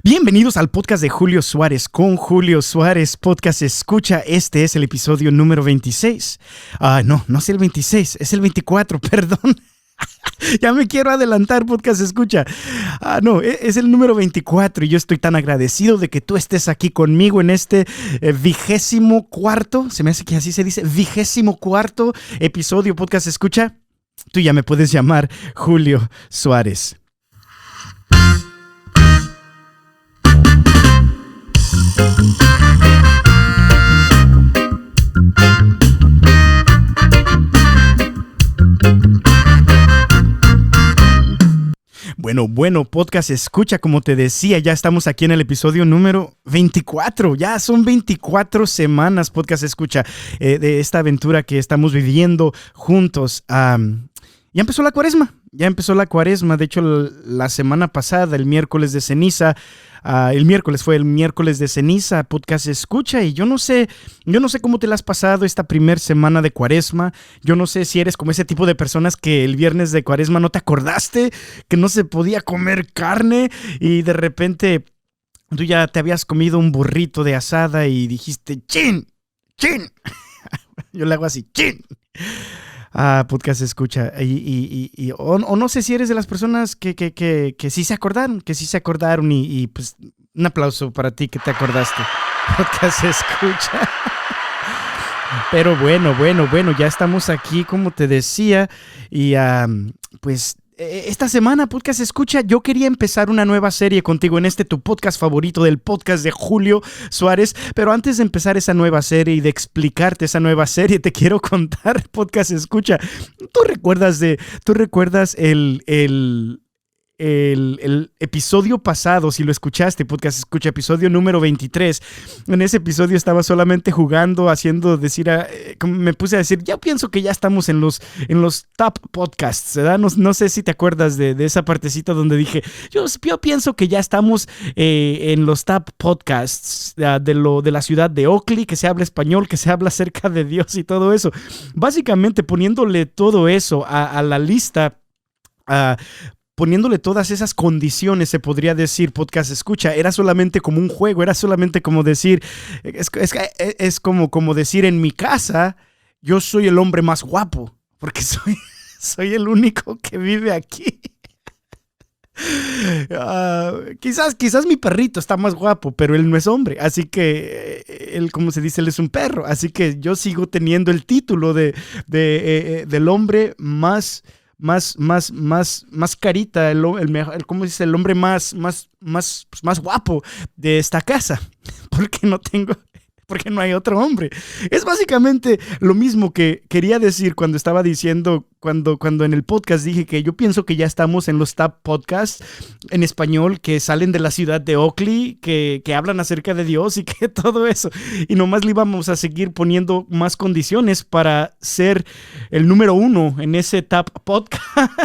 Bienvenidos al podcast de Julio Suárez con Julio Suárez, podcast escucha. Este es el episodio número 26. No es el 26, es el 24, perdón. Ya me quiero adelantar, podcast escucha. Es el número 24 y yo estoy tan agradecido de que tú estés aquí conmigo en este 24º, se me hace que así se dice, 24º episodio, podcast escucha. Tú ya me puedes llamar Julio Suárez. Bueno, podcast escucha, como te decía, ya estamos aquí en el episodio número 24, ya son 24 semanas, podcast escucha, de esta aventura que estamos viviendo juntos. Ya empezó la cuaresma, de hecho la semana pasada, el miércoles de ceniza, fue el miércoles de ceniza, podcast escucha, y yo no sé cómo te la has pasado esta primera semana de cuaresma. Yo no sé si eres como ese tipo de personas que el viernes de cuaresma no te acordaste que no se podía comer carne y de repente tú ya te habías comido un burrito de asada y dijiste ¡chin! Yo le hago así ¡chin! Podcast escucha, o no sé si eres de las personas que sí se acordaron, y pues un aplauso para ti que te acordaste, podcast escucha. Pero bueno, ya estamos aquí, como te decía, y pues esta semana, podcast escucha, yo quería empezar una nueva serie contigo en tu podcast favorito del podcast de Julio Suárez, pero antes de empezar esa nueva serie y de explicarte esa nueva serie, te quiero contar, podcast escucha, ¿tú recuerdas el episodio pasado? Si lo escuchaste, podcast escucha, episodio número 23. En ese episodio estaba solamente jugando, me puse a decir, ya pienso que ya estamos en los top podcasts, ¿verdad? No sé si te acuerdas de esa partecita donde dije, yo pienso que ya estamos en los top podcasts de la ciudad de Oakley, que se habla español, que se habla acerca de Dios y todo eso. Básicamente poniéndole todo eso a la lista, poniéndole todas esas condiciones, se podría decir, podcast escucha, era solamente como un juego, era solamente como decir, es como decir, en mi casa, yo soy el hombre más guapo, porque soy el único que vive aquí. Quizás mi perrito está más guapo, pero él no es hombre, así que él, como se dice, él es un perro, así que yo sigo teniendo el título del hombre más carita, ¿cómo dice? El hombre más guapo de esta casa, porque no hay otro hombre. Es básicamente lo mismo que quería decir cuando estaba diciendo, cuando en el podcast dije que yo pienso que ya estamos en los top podcasts en español que salen de la ciudad de Oakley, que hablan acerca de Dios y que todo eso. Y nomás le íbamos a seguir poniendo más condiciones para ser el número 1 en ese top podcast,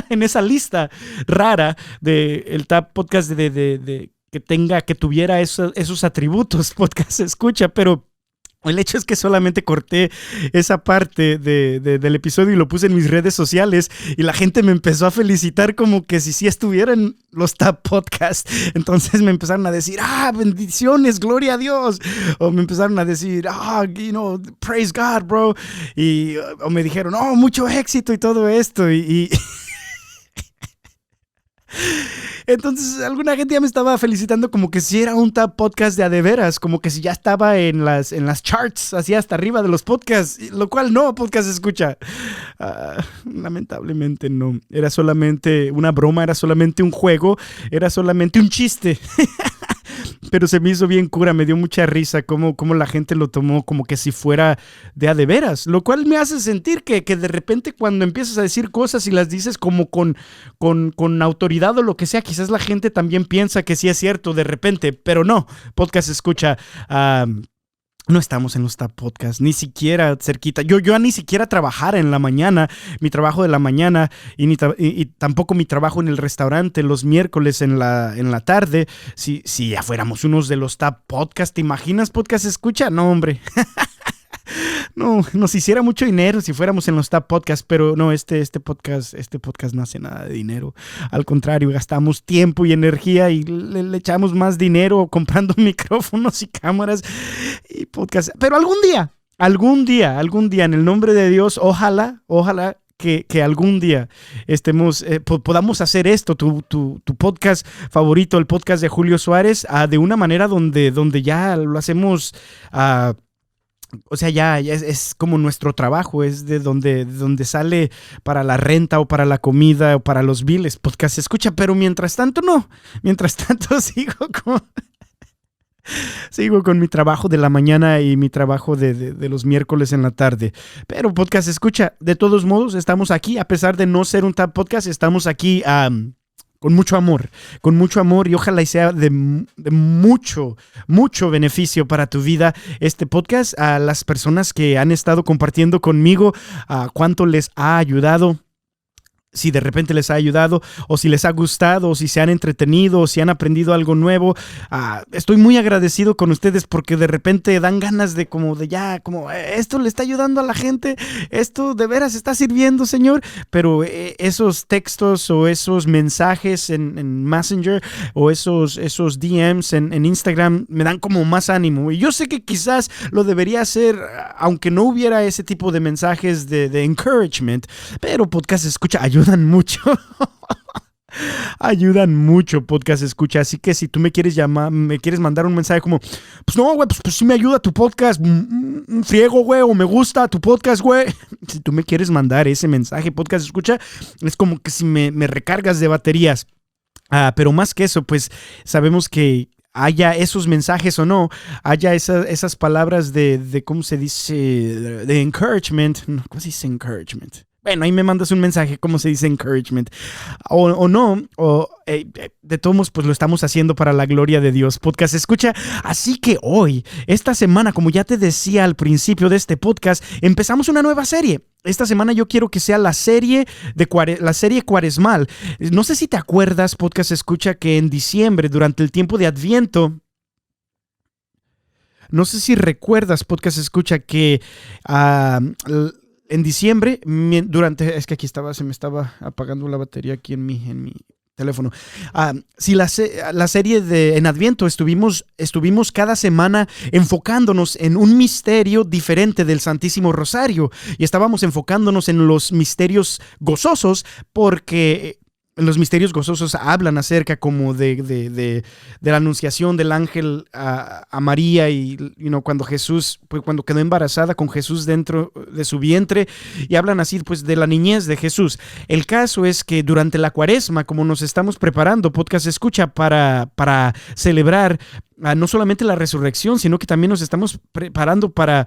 en esa lista rara del top podcast que tuviera esos atributos, podcast escucha, pero el hecho es que solamente corté esa parte del episodio y lo puse en mis redes sociales y la gente me empezó a felicitar como que si sí estuviera en los top podcasts. Entonces me empezaron a decir, bendiciones, gloria a Dios. O me empezaron a decir, praise God, bro. O me dijeron, mucho éxito y todo esto. Entonces alguna gente ya me estaba felicitando como que si era un top podcast de a de veras, como que si ya estaba en las charts, así hasta arriba de los podcasts, lo cual no, podcast escucha. Lamentablemente no, era solamente una broma, era solamente un juego, era solamente un chiste. Pero se me hizo bien cura, me dio mucha risa cómo la gente lo tomó como que si fuera de a de veras, lo cual me hace sentir que de repente cuando empiezas a decir cosas y las dices como con autoridad o lo que sea, quizás la gente también piensa que sí es cierto de repente, pero no, podcast escucha. No estamos en los top podcasts, ni siquiera cerquita. Yo ni siquiera trabajar en la mañana, mi trabajo de la mañana, y tampoco mi trabajo en el restaurante los miércoles en la tarde. Si ya fuéramos unos de los top podcasts, ¿te imaginas, podcast escucha? No, hombre. No, nos hiciera mucho dinero si fuéramos en los Top Podcasts, pero no, este podcast no hace nada de dinero. Al contrario, gastamos tiempo y energía y le echamos más dinero comprando micrófonos y cámaras y podcasts. Pero algún día, en el nombre de Dios, ojalá que algún día podamos hacer esto, tu podcast favorito, el podcast de Julio Suárez, de una manera donde ya lo hacemos. O sea, ya es como nuestro trabajo, es de donde sale para la renta o para la comida o para los biles, podcast escucha, pero mientras tanto no. Mientras tanto sigo con mi trabajo de la mañana y mi trabajo de los miércoles en la tarde. Pero podcast escucha, de todos modos, estamos aquí, a pesar de no ser un Top Podcast, estamos aquí con mucho amor y ojalá y sea de mucho beneficio para tu vida este podcast. A las personas que han estado compartiendo conmigo cuánto les ha ayudado. Si de repente les ha ayudado o si les ha gustado o si se han entretenido o si han aprendido algo nuevo, estoy muy agradecido con ustedes porque de repente dan ganas de como esto le está ayudando a la gente, esto de veras está sirviendo, Señor. Pero esos textos o esos mensajes en Messenger o esos DMs en Instagram me dan como más ánimo, y yo sé que quizás lo debería hacer aunque no hubiera ese tipo de mensajes de encouragement, pero podcast escucha ayudan mucho. Ayudan mucho, podcast escucha. Así que si tú me quieres mandar un mensaje como, pues no, güey, pues sí me ayuda tu podcast, un friego, güey, o me gusta tu podcast, güey. Si tú me quieres mandar ese mensaje, podcast escucha, es como que si me recargas de baterías. Pero más que eso, pues sabemos que haya esos mensajes o no, haya esas palabras de ¿cómo se dice? De encouragement. No, ¿cómo se dice encouragement? Bueno, ahí me mandas un mensaje, ¿cómo se dice encouragement? O no, de todos modos, pues lo estamos haciendo para la gloria de Dios. Podcast escucha. Así que hoy, esta semana, como ya te decía al principio de este podcast, empezamos una nueva serie. Esta semana yo quiero que sea la serie cuaresmal. No sé si te acuerdas, podcast escucha, que en diciembre, durante el tiempo de Adviento, no sé si recuerdas, podcast escucha, que en diciembre, es que aquí se me estaba apagando la batería aquí en mi teléfono. Si la serie en Adviento estuvimos cada semana enfocándonos en un misterio diferente del Santísimo Rosario, y estábamos enfocándonos en los misterios gozosos, porque los misterios gozosos hablan acerca como de la anunciación del ángel a María y cuando Jesús, pues cuando quedó embarazada con Jesús dentro de su vientre, y hablan así pues de la niñez de Jesús. El caso es que durante la Cuaresma, como nos estamos preparando, podcast escucha, para celebrar no solamente la resurrección, sino que también nos estamos preparando para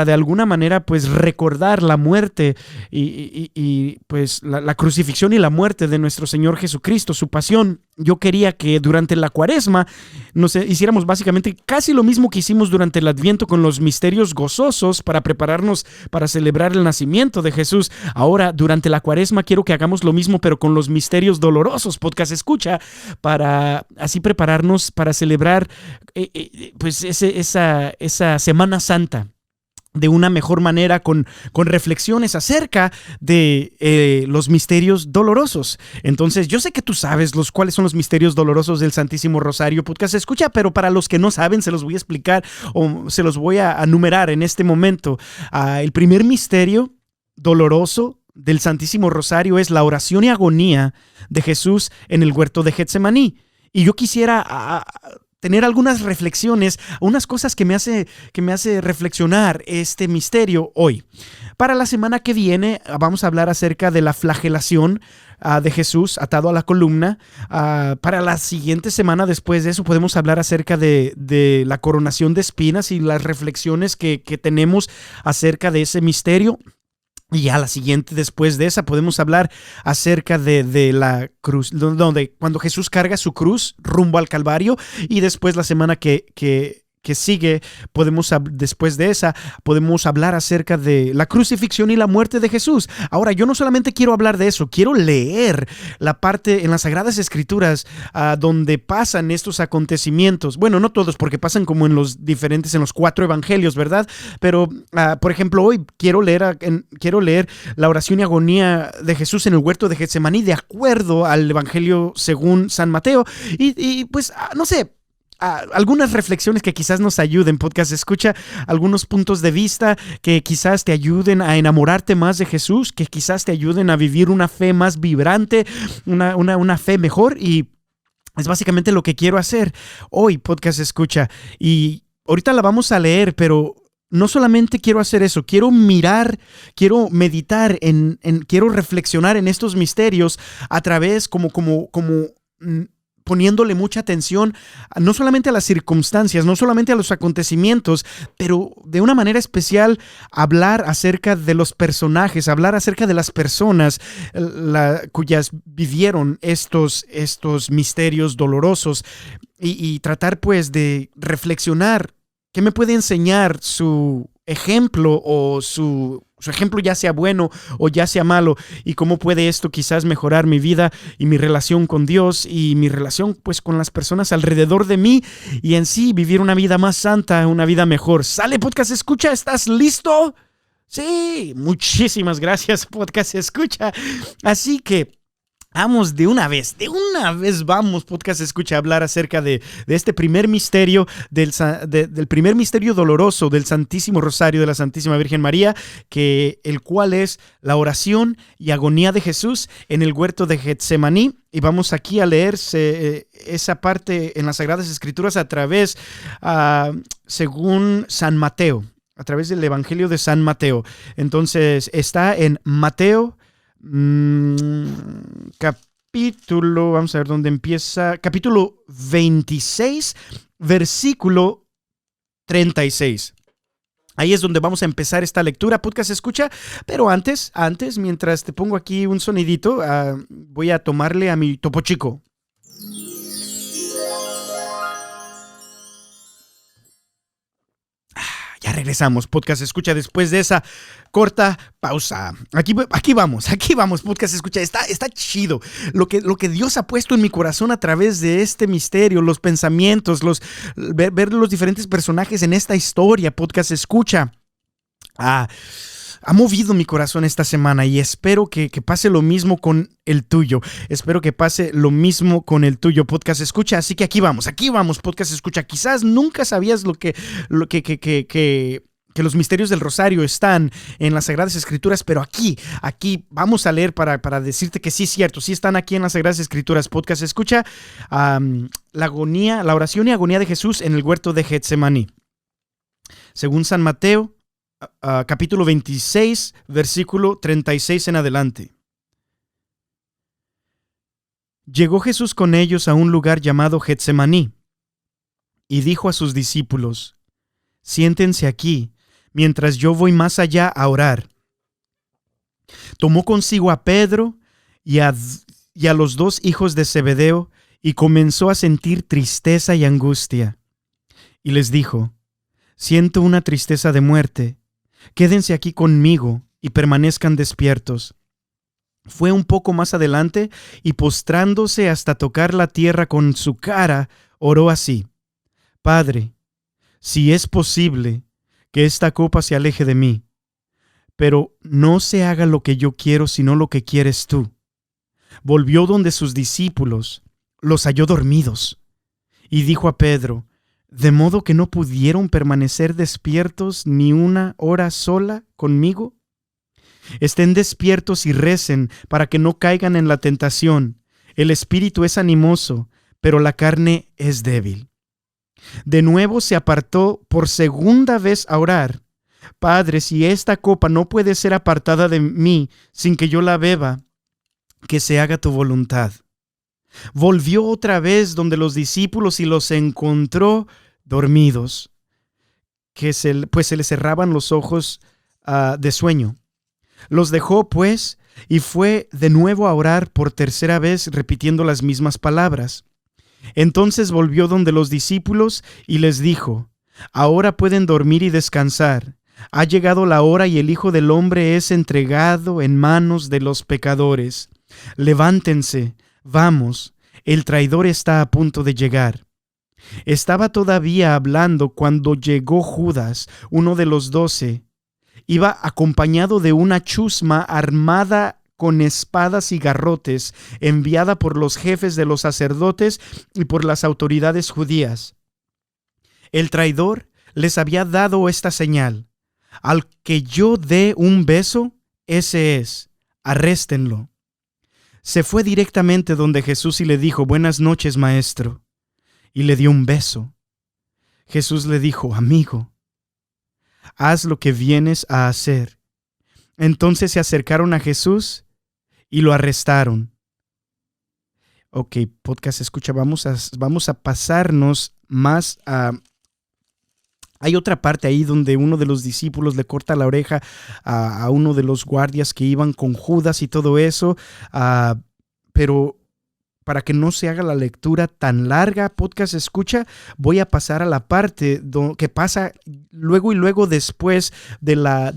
de alguna manera pues recordar la muerte y pues la crucifixión y la muerte de nuestro Señor Jesucristo, su pasión. Yo quería que durante la Cuaresma nos hiciéramos básicamente casi lo mismo que hicimos durante el Adviento con los misterios gozosos para prepararnos para celebrar el nacimiento de Jesús. Ahora, durante la Cuaresma, quiero que hagamos lo mismo, pero con los misterios dolorosos, podcast escucha, para así prepararnos para celebrar pues esa Semana Santa de una mejor manera, con reflexiones acerca de los misterios dolorosos. Entonces, yo sé que tú sabes cuáles son los misterios dolorosos del Santísimo Rosario, podcast escucha, pero para los que no saben, se los voy a explicar o se los voy a enumerar en este momento. El primer misterio doloroso del Santísimo Rosario es la oración y agonía de Jesús en el huerto de Getsemaní. Y yo quisiera tener algunas reflexiones, unas cosas que me hace reflexionar este misterio hoy. Para la semana que viene vamos a hablar acerca de la flagelación de Jesús atado a la columna. Para la siguiente semana después de eso podemos hablar acerca de la coronación de espinas y las reflexiones que tenemos acerca de ese misterio. Y a la siguiente, después de esa, podemos hablar acerca de la cruz, cuando Jesús carga su cruz rumbo al Calvario. Y después, la semana que que sigue, después de esa, podemos hablar acerca de la crucifixión y la muerte de Jesús. Ahora, yo no solamente quiero hablar de eso, quiero leer la parte en las Sagradas Escrituras donde pasan estos acontecimientos. Bueno, no todos, porque pasan como en los 4 evangelios, ¿verdad? Pero, por ejemplo, hoy quiero leer la oración y agonía de Jesús en el huerto de Getsemaní, de acuerdo al evangelio según San Mateo. Y pues, no sé, algunas reflexiones que quizás nos ayuden, podcast escucha, algunos puntos de vista que quizás te ayuden a enamorarte más de Jesús, que quizás te ayuden a vivir una fe más vibrante, una fe mejor, y es básicamente lo que quiero hacer hoy, podcast escucha. Y ahorita la vamos a leer, pero no solamente quiero hacer eso, quiero meditar quiero reflexionar en estos misterios a través poniéndole mucha atención no solamente a las circunstancias, no solamente a los acontecimientos, pero de una manera especial hablar acerca de los personajes, hablar acerca de las personas cuyas vivieron estos misterios dolorosos y tratar pues de reflexionar qué me puede enseñar su ejemplo o su ejemplo, ya sea bueno o ya sea malo, y cómo puede esto quizás mejorar mi vida y mi relación con Dios y mi relación pues con las personas alrededor de mí, y en sí vivir una vida más santa, una vida mejor. ¿Sale, podcast escucha? ¿Estás listo? Sí, muchísimas gracias, podcast escucha. Así que vamos de una vez vamos, podcast escucha, a hablar acerca de este primer misterio, del primer misterio doloroso del Santísimo Rosario de la Santísima Virgen María, el cual es la oración y agonía de Jesús en el huerto de Getsemaní. Y vamos aquí a leer esa parte en las Sagradas Escrituras según San Mateo, a través del Evangelio de San Mateo. Entonces está en Mateo capítulo, vamos a ver dónde empieza, capítulo 26, versículo 36. Ahí es donde vamos a empezar esta lectura, podcast escucha, pero antes, mientras te pongo aquí un sonidito, voy a tomarle a mi Topo Chico. Ya regresamos, podcast escucha, después de esa corta pausa. Aquí vamos, podcast escucha. Está chido lo que Dios ha puesto en mi corazón a través de este misterio, los pensamientos, ver los diferentes personajes en esta historia, podcast escucha. Ha movido mi corazón esta semana y espero que pase lo mismo con el tuyo. Podcast escucha. Así que aquí vamos, podcast escucha. Quizás nunca sabías que los misterios del Rosario están en las Sagradas Escrituras, pero aquí vamos a leer para decirte que sí es cierto, sí están aquí en las Sagradas Escrituras. Podcast escucha, la oración y agonía de Jesús en el huerto de Getsemaní. Según San Mateo, capítulo 26, versículo 36 en adelante. Llegó Jesús con ellos a un lugar llamado Getsemaní y dijo a sus discípulos: siéntense aquí mientras yo voy más allá a orar. Tomó consigo a Pedro y a los 2 hijos de Zebedeo y comenzó a sentir tristeza y angustia. Y les dijo: siento una tristeza de muerte. Quédense aquí conmigo y permanezcan despiertos. Fue un poco más adelante y postrándose hasta tocar la tierra con su cara, oró así: Padre, si es posible, que esta copa se aleje de mí, pero no se haga lo que yo quiero, sino lo que quieres tú. Volvió donde sus discípulos, los halló dormidos, y dijo a Pedro: ¿de modo que no pudieron permanecer despiertos ni una hora sola conmigo? Estén despiertos y recen para que no caigan en la tentación. El espíritu es animoso, pero la carne es débil. De nuevo se apartó por segunda vez a orar: Padre, si esta copa no puede ser apartada de mí sin que yo la beba, que se haga tu voluntad. Volvió otra vez donde los discípulos y los encontró dormidos, pues se les cerraban los ojos de sueño. Los dejó pues y fue de nuevo a orar por tercera vez, repitiendo las mismas palabras. Entonces volvió donde los discípulos y les dijo: Ahora pueden dormir y descansar. Ha llegado la hora y el Hijo del Hombre es entregado en manos de los pecadores. Levántense, vamos, el traidor está a punto de llegar. Estaba todavía hablando cuando llegó Judas, uno de los 12. Iba acompañado de una chusma armada con espadas y garrotes, enviada por los jefes de los sacerdotes y por las autoridades judías. El traidor les había dado esta señal: al que yo dé un beso, ese es, arréstenlo. Se fue directamente donde Jesús y le dijo: buenas noches, maestro. Y le dio un beso. Jesús le dijo: amigo, haz lo que vienes a hacer. Entonces se acercaron a Jesús y lo arrestaron. Ok, podcast escucha, vamos a pasarnos más a... Hay otra parte ahí donde uno de los discípulos le corta la oreja a uno de los guardias que iban con Judas y todo eso, pero para que no se haga la lectura tan larga, podcast escucha, voy a pasar a la parte que pasa luego y luego después de la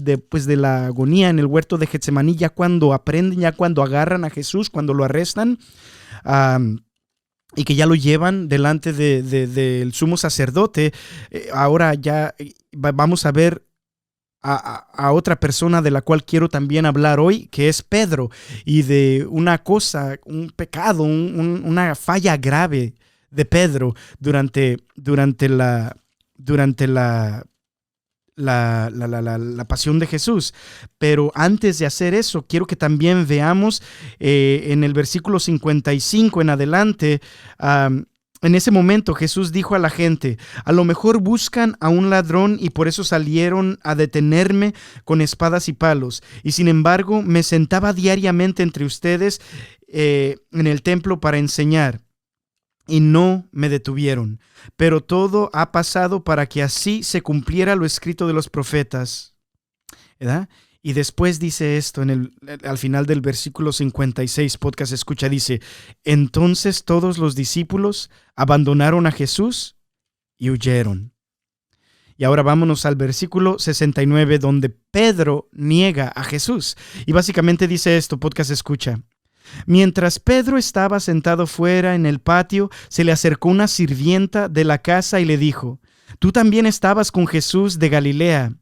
agonía en el huerto de Getsemaní, ya cuando aprenden, ya cuando agarran a Jesús, cuando lo arrestan, y que ya lo llevan delante del sumo sacerdote. Ahora ya vamos a ver a otra persona de la cual quiero también hablar hoy, que es Pedro, y de una cosa, un pecado, una falla grave de Pedro durante la pasión de Jesús. Pero antes de hacer eso, quiero que también veamos en el versículo 55 en adelante. En ese momento Jesús dijo a la gente: a lo mejor buscan a un ladrón y por eso salieron a detenerme con espadas y palos. Y sin embargo me sentaba diariamente entre ustedes en el templo para enseñar. Y no me detuvieron. Pero todo ha pasado para que así se cumpliera lo escrito de los profetas. ¿Verdad? Y después dice esto al final del versículo 56, podcast escucha, dice: entonces todos los discípulos abandonaron a Jesús y huyeron. Y ahora vámonos al versículo 69, donde Pedro niega a Jesús. Y básicamente dice esto, podcast escucha: mientras Pedro estaba sentado fuera en el patio, se le acercó una sirvienta de la casa y le dijo: tú también estabas con Jesús de Galilea.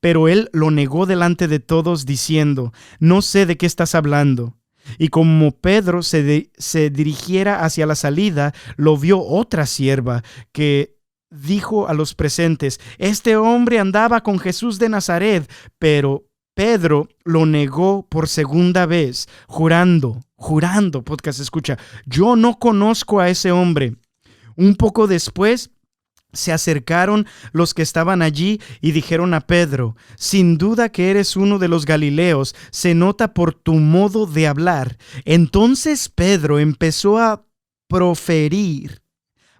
Pero él lo negó delante de todos, diciendo: no sé de qué estás hablando. Y como Pedro se dirigiera hacia la salida, lo vio otra sierva que dijo a los presentes: este hombre andaba con Jesús de Nazaret. Pero Pedro lo negó por segunda vez, jurando, podcast escucha: yo no conozco a ese hombre. Un poco después se acercaron los que estaban allí y dijeron a Pedro: sin duda que eres uno de los Galileos, se nota por tu modo de hablar. Entonces Pedro empezó a proferir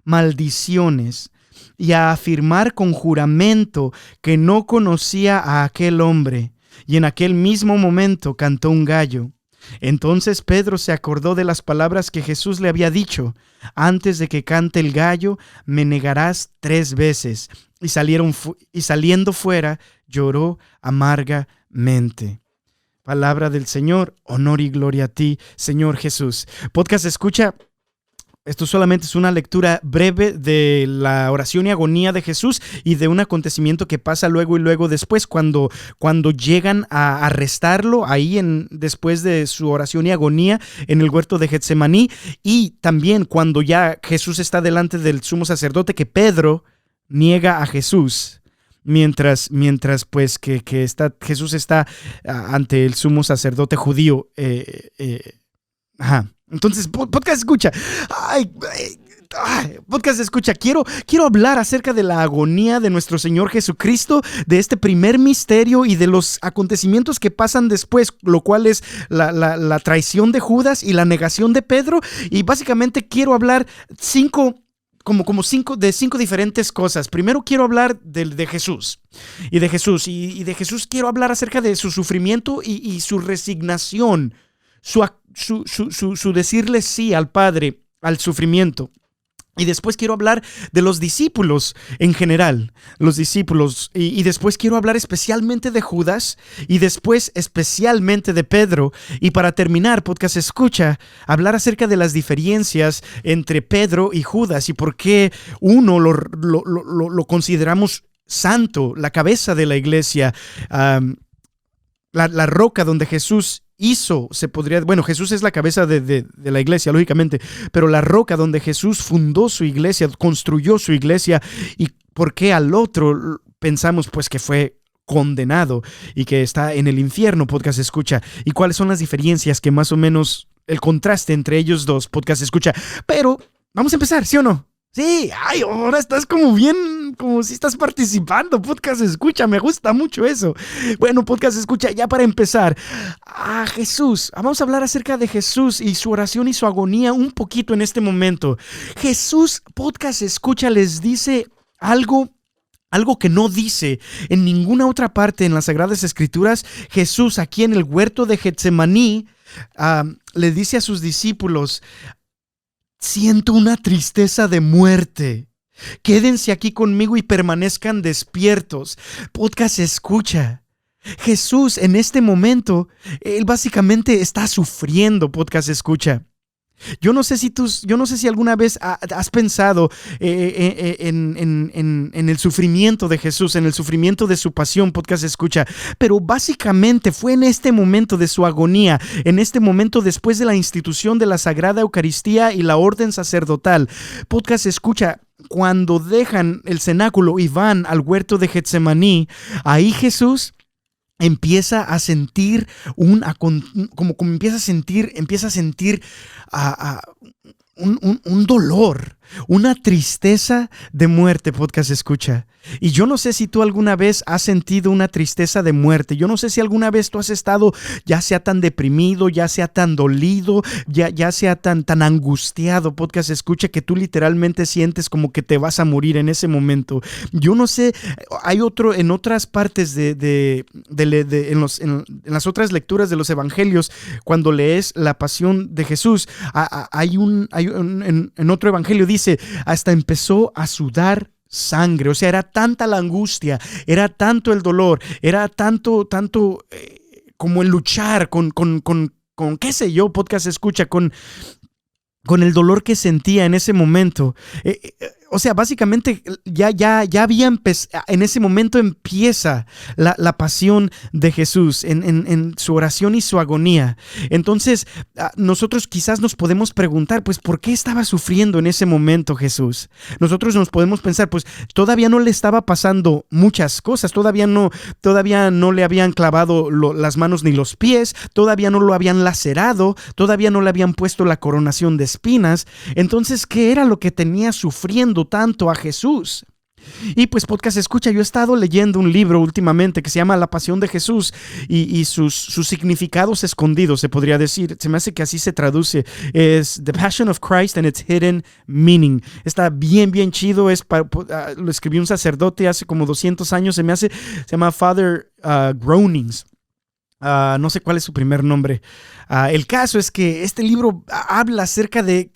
maldiciones y a afirmar con juramento que no conocía a aquel hombre. Y en aquel mismo momento cantó un gallo. Entonces Pedro se acordó de las palabras que Jesús le había dicho: antes de que cante el gallo, me negarás 3 veces. Y saliendo fuera, lloró amargamente. Palabra del Señor, honor y gloria a ti, Señor Jesús. Podcast escucha. Esto solamente es una lectura breve de la oración y agonía de Jesús y de un acontecimiento que pasa luego y luego después cuando llegan a arrestarlo ahí después de su oración y agonía en el huerto de Getsemaní, y también cuando ya Jesús está delante del sumo sacerdote, que Pedro niega a Jesús mientras pues que Jesús está ante el sumo sacerdote judío. Entonces, podcast escucha. Podcast escucha. Quiero hablar acerca de la agonía de nuestro Señor Jesucristo, de este primer misterio y de los acontecimientos que pasan después, lo cual es la traición de Judas y la negación de Pedro. Y básicamente quiero hablar cinco diferentes cosas. Primero quiero hablar de Jesús. Y de Jesús quiero hablar acerca de su sufrimiento y su resignación. Su decirle sí al Padre, al sufrimiento. Y después quiero hablar de los discípulos en general, los discípulos. Y después quiero hablar especialmente de Judas y después especialmente de Pedro. Y para terminar, podcast escucha, hablar acerca de las diferencias entre Pedro y Judas y por qué uno lo consideramos santo, la cabeza de la iglesia, la roca donde Jesús Jesús es la cabeza de la iglesia, lógicamente, pero la roca donde Jesús fundó su iglesia, construyó su iglesia, y por qué al otro pensamos pues que fue condenado y que está en el infierno, podcast escucha, y cuáles son las diferencias que más o menos el contraste entre ellos dos, podcast escucha. Pero vamos a empezar, ¿sí o no? Sí, ay, ahora estás como bien, como si estás participando, podcast escucha, me gusta mucho eso. Bueno, podcast escucha, ya para empezar, Jesús, vamos a hablar acerca de Jesús y su oración y su agonía un poquito en este momento. Jesús, podcast escucha, les dice algo que no dice en ninguna otra parte en las Sagradas Escrituras. Jesús aquí en el huerto de Getsemaní le dice a sus discípulos: siento una tristeza de muerte. Quédense aquí conmigo y permanezcan despiertos. Podcast escucha. Jesús en este momento, él básicamente está sufriendo, podcast escucha. Yo no sé si alguna vez has pensado en el sufrimiento de Jesús, en el sufrimiento de su pasión, podcast escucha, pero básicamente fue en este momento de su agonía, en este momento después de la institución de la Sagrada Eucaristía y la orden sacerdotal, podcast escucha, cuando dejan el cenáculo y van al huerto de Getsemaní, ahí Jesús empieza a sentir empieza a sentir un dolor, una tristeza de muerte, podcast escucha. Y yo no sé si tú alguna vez has sentido una tristeza de muerte. Yo no sé si alguna vez tú has estado ya sea tan deprimido, ya sea tan dolido, ya sea tan angustiado, podcast escucha, que tú literalmente sientes como que te vas a morir en ese momento. Yo no sé, hay otro en otras partes en las otras lecturas de los evangelios, cuando lees la pasión de Jesús, en otro evangelio dice, hasta empezó a sudar sangre. O sea, era tanta la angustia, era tanto el dolor, era tanto como el luchar con qué sé yo, podcast escucha, con el dolor que sentía en ese momento. O sea, básicamente ya había empezado, en ese momento empieza la pasión de Jesús en su oración y su agonía. Entonces, nosotros quizás nos podemos preguntar, pues, ¿por qué estaba sufriendo en ese momento Jesús? Nosotros nos podemos pensar, pues, todavía no le estaba pasando muchas cosas, todavía no le habían clavado las manos ni los pies, todavía no lo habían lacerado, todavía no le habían puesto la coronación de espinas. Entonces, ¿qué era lo que tenía sufriendo tanto a Jesús? Y pues podcast escucha, yo he estado leyendo un libro últimamente que se llama La Pasión de Jesús y sus significados escondidos, se podría decir, se me hace que así se traduce, es The Passion of Christ and Its Hidden Meaning. Está bien chido, lo escribió un sacerdote hace como 200 años, se llama Father Groanings. No sé cuál es su primer nombre. El caso es que este libro habla acerca de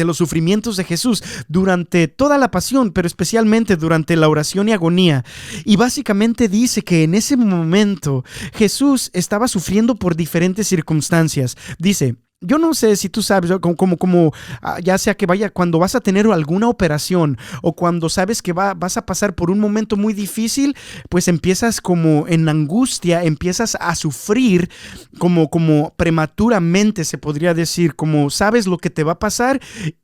los sufrimientos de Jesús durante toda la pasión, pero especialmente durante la oración y agonía. Y básicamente dice que en ese momento Jesús estaba sufriendo por diferentes circunstancias. Dice, yo no sé si tú sabes, como ya sea que vaya, cuando vas a tener alguna operación o cuando sabes que vas a pasar por un momento muy difícil, pues empiezas como en angustia, empiezas a sufrir como prematuramente, se podría decir, como sabes lo que te va a pasar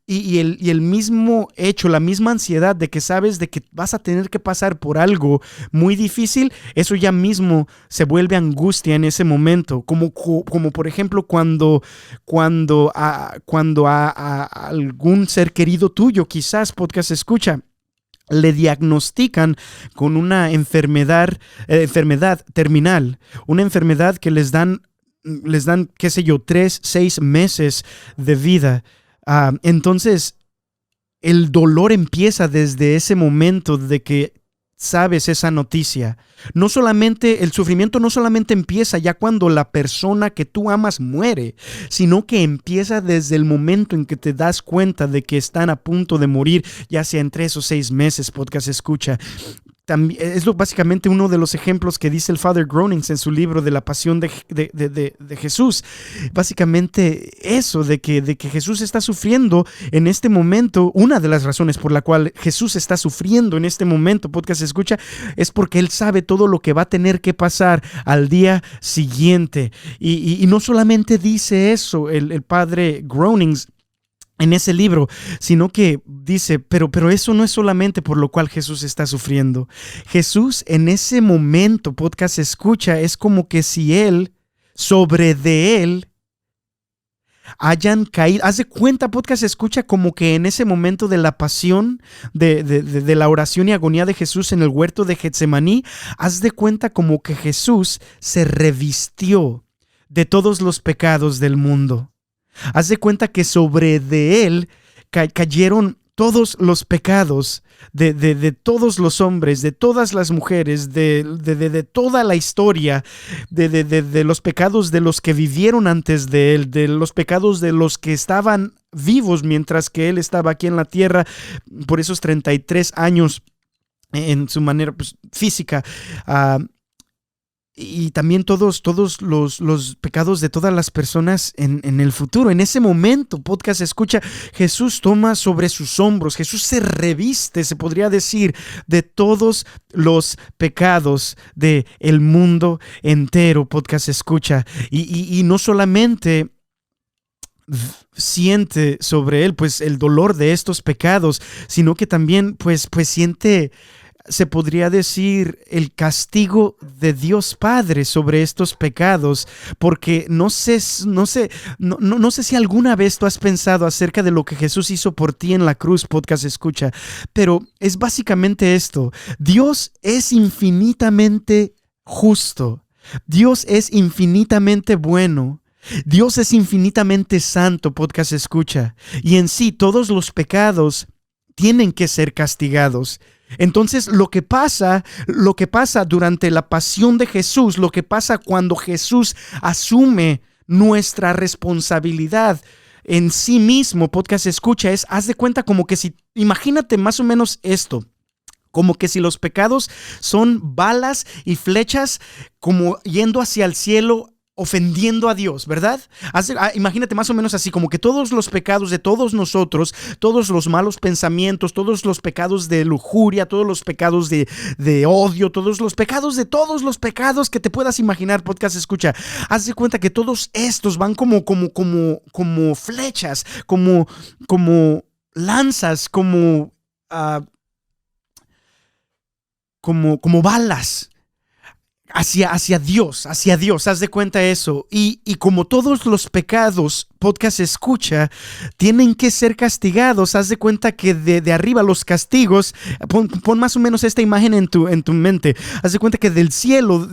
y el mismo hecho, la misma ansiedad de que sabes de que vas a tener que pasar por algo muy difícil, eso ya mismo se vuelve angustia en ese momento, como por ejemplo cuando a algún ser querido tuyo, quizás podcast escucha, le diagnostican con una enfermedad terminal, una enfermedad que les dan, qué sé yo, 3-6 meses de vida. Entonces, el dolor empieza desde ese momento de que sabes esa noticia. No solamente, el sufrimiento no solamente empieza ya cuando la persona que tú amas muere, sino que empieza desde el momento en que te das cuenta de que están a punto de morir, ya sea en 3 o 6 meses, podcast escucha. También, básicamente uno de los ejemplos que dice el Father Groening en su libro de la pasión de Jesús. Básicamente eso, de que Jesús está sufriendo en este momento. Una de las razones por la cual Jesús está sufriendo en este momento, podcast escucha, es porque Él sabe todo lo que va a tener que pasar al día siguiente. Y no solamente dice eso el Padre Groening en ese libro, sino que dice, pero eso no es solamente por lo cual Jesús está sufriendo. Jesús en ese momento, podcast escucha, es como que si sobre de él, hayan caído. Haz de cuenta, podcast escucha, como que en ese momento de la pasión, de la oración y agonía de Jesús en el huerto de Getsemaní, haz de cuenta como que Jesús se revistió de todos los pecados del mundo. Haz de cuenta que sobre de él cayeron todos los pecados de todos los hombres, de todas las mujeres, de toda la historia, de los pecados de los que vivieron antes de él, de los pecados de los que estaban vivos mientras que él estaba aquí en la tierra por esos 33 años en su manera física. Y también todos los pecados de todas las personas en el futuro. En ese momento, podcast escucha, Jesús toma sobre sus hombros, Jesús se reviste, se podría decir, de todos los pecados del mundo entero, podcast escucha. Y no solamente siente sobre él pues el dolor de estos pecados, sino que también pues siente, se podría decir, el castigo de Dios Padre sobre estos pecados, porque no sé si alguna vez tú has pensado acerca de lo que Jesús hizo por ti en la cruz, podcast escucha, pero es básicamente esto: Dios es infinitamente justo, Dios es infinitamente bueno, Dios es infinitamente santo, podcast escucha, y en sí todos los pecados tienen que ser castigados. Entonces lo que pasa durante la pasión de Jesús, lo que pasa cuando Jesús asume nuestra responsabilidad en sí mismo, podcast escucha, haz de cuenta como que si, imagínate más o menos esto, como que si los pecados son balas y flechas como yendo hacia el cielo, ofendiendo a Dios, ¿verdad? Imagínate más o menos así, como que todos los pecados de todos nosotros, todos los malos pensamientos, todos los pecados de lujuria, todos los pecados de odio, todos los pecados que te puedas imaginar, podcast escucha, haz de cuenta que todos estos van como flechas, como lanzas, como balas hacia Dios, haz de cuenta eso. Y como todos los pecados, podcast escucha, tienen que ser castigados, haz de cuenta que de arriba los castigos, pon más o menos esta imagen en tu mente, haz de cuenta que del cielo,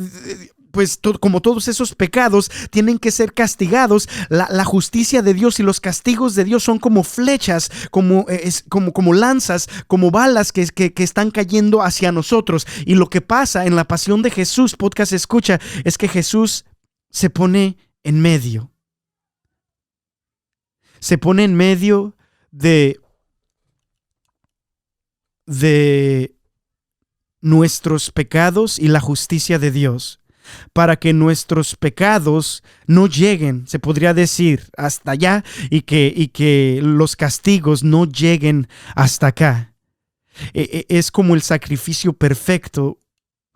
pues como todos esos pecados tienen que ser castigados, la justicia de Dios y los castigos de Dios son como flechas, como lanzas, como balas que están cayendo hacia nosotros. Y lo que pasa en la pasión de Jesús, podcast escucha, es que Jesús se pone en medio. Se pone en medio de nuestros pecados y la justicia de Dios, para que nuestros pecados no lleguen, se podría decir, hasta allá, y que los castigos no lleguen hasta acá. Es como el sacrificio perfecto,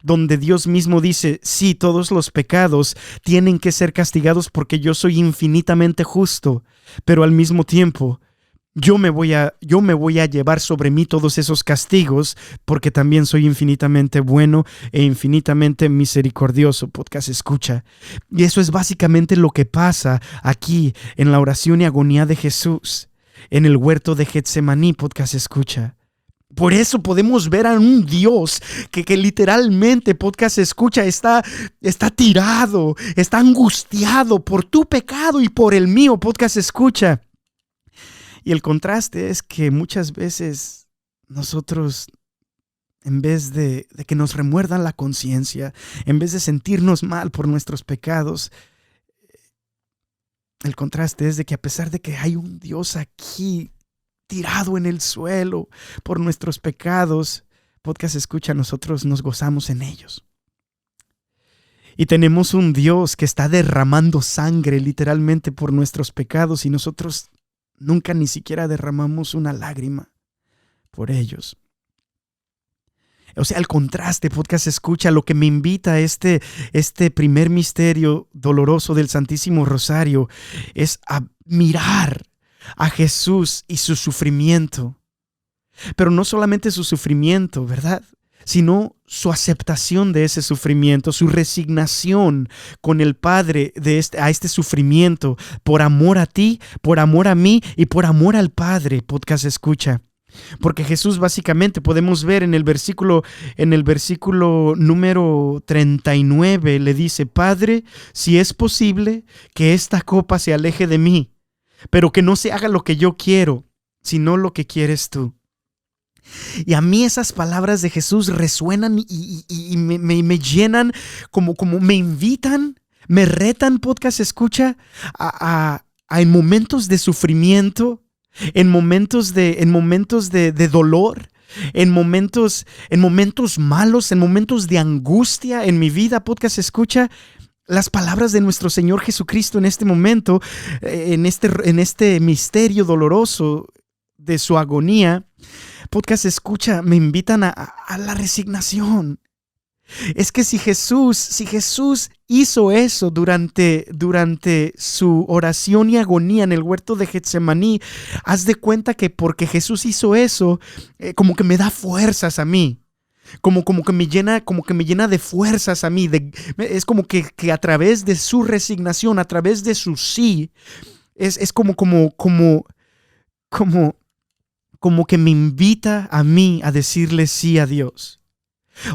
donde Dios mismo dice, sí, todos los pecados tienen que ser castigados porque yo soy infinitamente justo, pero al mismo tiempo yo me voy a llevar sobre mí todos esos castigos porque también soy infinitamente bueno e infinitamente misericordioso, podcast escucha. Y eso es básicamente lo que pasa aquí en la oración y agonía de Jesús en el huerto de Getsemaní, podcast escucha. Por eso podemos ver a un Dios que literalmente, podcast escucha, está tirado, está angustiado por tu pecado y por el mío, podcast escucha. Y el contraste es que muchas veces nosotros en vez de que nos remuerdan la conciencia, en vez de sentirnos mal por nuestros pecados, el contraste es de que a pesar de que hay un Dios aquí tirado en el suelo por nuestros pecados, Podcast Escucha, nosotros nos gozamos en ellos. Y tenemos un Dios que está derramando sangre literalmente por nuestros pecados y nosotros nunca ni siquiera derramamos una lágrima por ellos. O sea, el contraste, Podcast Escucha, lo que me invita a este primer misterio doloroso del Santísimo Rosario es a mirar a Jesús y su sufrimiento. Pero no solamente su sufrimiento, ¿verdad? Sino su aceptación de ese sufrimiento, su resignación con el Padre a este sufrimiento por amor a ti, por amor a mí y por amor al Padre, Podcast Escucha. Porque Jesús básicamente podemos ver en el versículo número 39, le dice: Padre, si es posible que esta copa se aleje de mí, pero que no se haga lo que yo quiero, sino lo que quieres tú. Y a mí esas palabras de Jesús resuenan y me llenan, como me invitan, me retan, Podcast Escucha, a en momentos de sufrimiento, en momentos de dolor, en momentos malos, en momentos de angustia en mi vida, Podcast Escucha, las palabras de nuestro Señor Jesucristo en este momento, en este misterio doloroso de su agonía, Podcast Escucha, me invitan a la resignación. Es que si Jesús hizo eso durante su oración y agonía en el huerto de Getsemaní, haz de cuenta que porque Jesús hizo eso, como que me da fuerzas a mí. Como que me llena de fuerzas a mí. Es como que a través de su resignación, a través de su sí, es como que me invita a mí a decirle sí a Dios.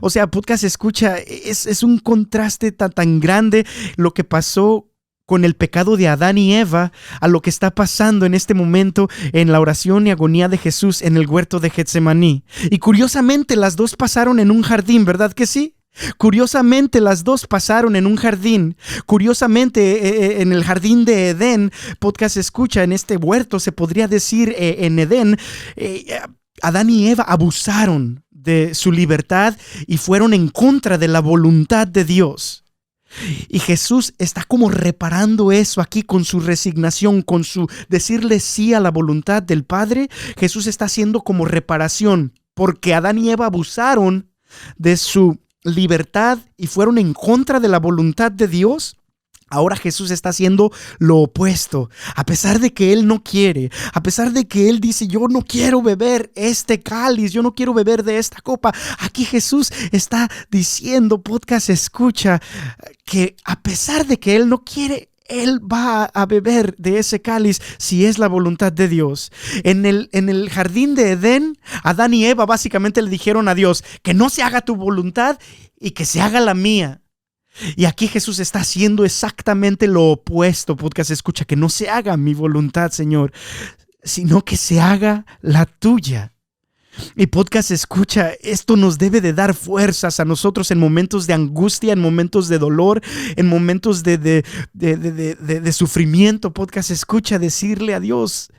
O sea, Podcast Escucha, es un contraste tan grande lo que pasó con el pecado de Adán y Eva a lo que está pasando en este momento en la oración y agonía de Jesús en el huerto de Getsemaní. Y curiosamente las dos pasaron en un jardín, ¿verdad que sí? Curiosamente las dos pasaron en un jardín. Curiosamente en el jardín de Edén, Podcast Escucha, en este huerto se podría decir en Edén, Adán y Eva abusaron de su libertad y fueron en contra de la voluntad de Dios. Y Jesús está como reparando eso aquí con su resignación, con su decirle sí a la voluntad del Padre. Jesús está haciendo como reparación porque Adán y Eva abusaron de su libertad y fueron en contra de la voluntad de Dios. Ahora Jesús está haciendo lo opuesto. A pesar de que Él no quiere, a pesar de que Él dice: yo no quiero beber este cáliz, yo no quiero beber de esta copa. Aquí Jesús está diciendo, Podcast Escucha, que a pesar de que Él no quiere, Él va a beber de ese cáliz si es la voluntad de Dios. En el jardín de Edén, Adán y Eva básicamente le dijeron a Dios: que no se haga tu voluntad y que se haga la mía. Y aquí Jesús está haciendo exactamente lo opuesto, Podcast Escucha, que no se haga mi voluntad, Señor, sino que se haga la tuya. Y Podcast Escucha, esto nos debe de dar fuerzas a nosotros en momentos de angustia, en momentos de dolor, en momentos de sufrimiento. Podcast Escucha, decirle a Dios: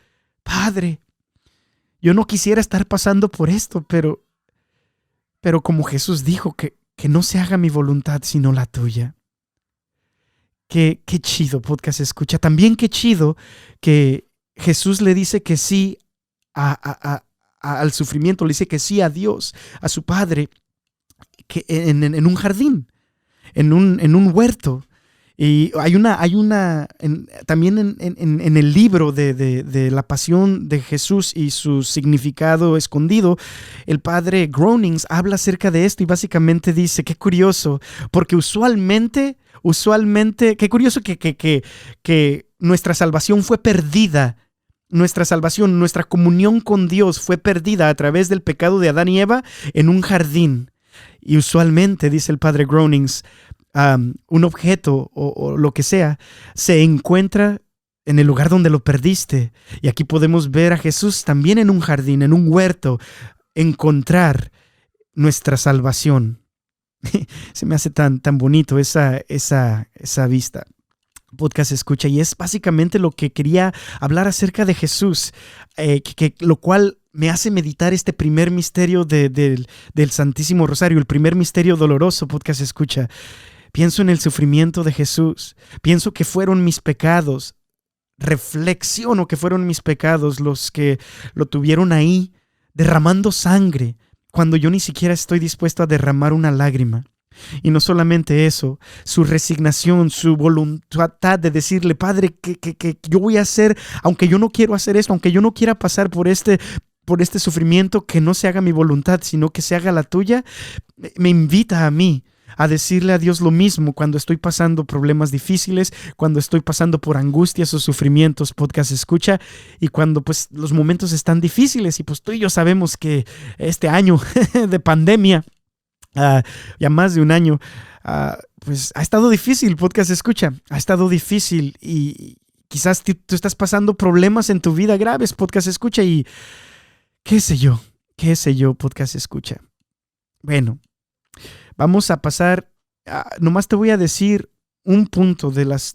Padre, yo no quisiera estar pasando por esto, pero como Jesús dijo, que no se haga mi voluntad sino la tuya. Qué chido, Podcast Escucha. También qué chido que Jesús le dice que sí al sufrimiento, le dice que sí a Dios, a su Padre, que en un jardín, en un huerto. Y también en el libro de la pasión de Jesús y su significado escondido, el padre Groenings habla acerca de esto y básicamente dice: qué curioso, porque usualmente, qué curioso que nuestra salvación fue perdida. Nuestra comunión con Dios fue perdida a través del pecado de Adán y Eva en un jardín. Y usualmente, dice el padre Groenings, un objeto o lo que sea se encuentra en el lugar donde lo perdiste. Y aquí podemos ver a Jesús también en un jardín, en un huerto, encontrar nuestra salvación. Se me hace tan bonito esa vista. Podcast escucha, y es básicamente lo que quería hablar acerca de Jesús, lo cual me hace meditar este primer misterio del Santísimo Rosario, el primer misterio doloroso. Podcast escucha, pienso en el sufrimiento de Jesús, pienso que fueron mis pecados, reflexiono que fueron mis pecados los que lo tuvieron ahí derramando sangre cuando yo ni siquiera estoy dispuesto a derramar una lágrima. Y no solamente eso, su resignación, su voluntad de decirle, Padre, que yo voy a hacer, aunque yo no quiero hacer esto, aunque yo no quiera pasar por este sufrimiento, que no se haga mi voluntad, sino que se haga la tuya, me invita a mí a decirle a Dios lo mismo cuando estoy pasando problemas difíciles, cuando estoy pasando por angustias o sufrimientos. Podcast escucha, y cuando pues los momentos están difíciles, y pues tú y yo sabemos que este año de pandemia, ya más de un año, pues ha estado difícil. Podcast escucha, ha estado difícil, y quizás tú estás pasando problemas en tu vida graves. Podcast escucha, y qué sé yo, podcast escucha. Bueno, vamos a pasar, nomás te voy a decir un punto de los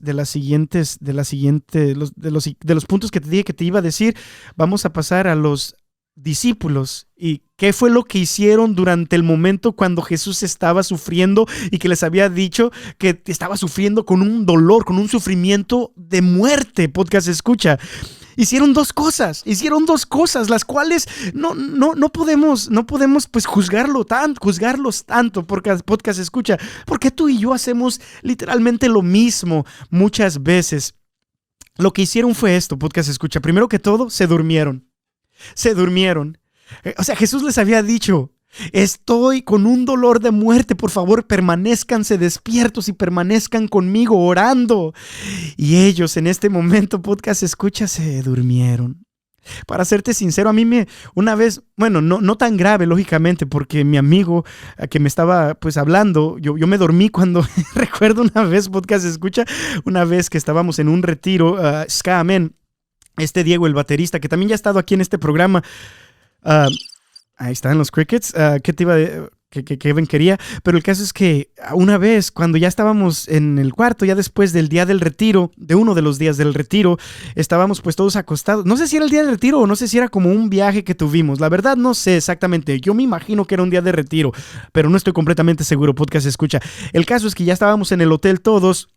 puntos que te dije que te iba a decir. Vamos a pasar a los discípulos y qué fue lo que hicieron durante el momento cuando Jesús estaba sufriendo y que les había dicho que estaba sufriendo con un dolor, con un sufrimiento de muerte. Podcast escucha. Hicieron dos cosas, las cuales no podemos pues juzgarlos tanto, porque podcast escucha, porque tú y yo hacemos literalmente lo mismo muchas veces. Lo que hicieron fue esto. Podcast escucha. Primero que todo, se durmieron. O sea, Jesús les había dicho, estoy con un dolor de muerte, por favor, permanézcanse despiertos y permanezcan conmigo orando. Y ellos en este momento, podcast escucha, se durmieron. Para serte sincero, a mí una vez, bueno, no tan grave, lógicamente, porque mi amigo que me estaba pues hablando, yo me dormí cuando, recuerdo una vez, podcast escucha, una vez que estábamos en un retiro, Ska Amen, Diego, el baterista, que también ya ha estado aquí en este programa, ahí están los crickets, ¿qué te iba a que Kevin quería? Pero el caso es que una vez, cuando ya estábamos en el cuarto, ya después del día del retiro, de uno de los días del retiro, estábamos pues todos acostados. No sé si era el día del retiro o no sé si era como un viaje que tuvimos. La verdad no sé exactamente. Yo me imagino que era un día de retiro, pero no estoy completamente seguro. Podcast escucha. El caso es que ya estábamos en el hotel todos,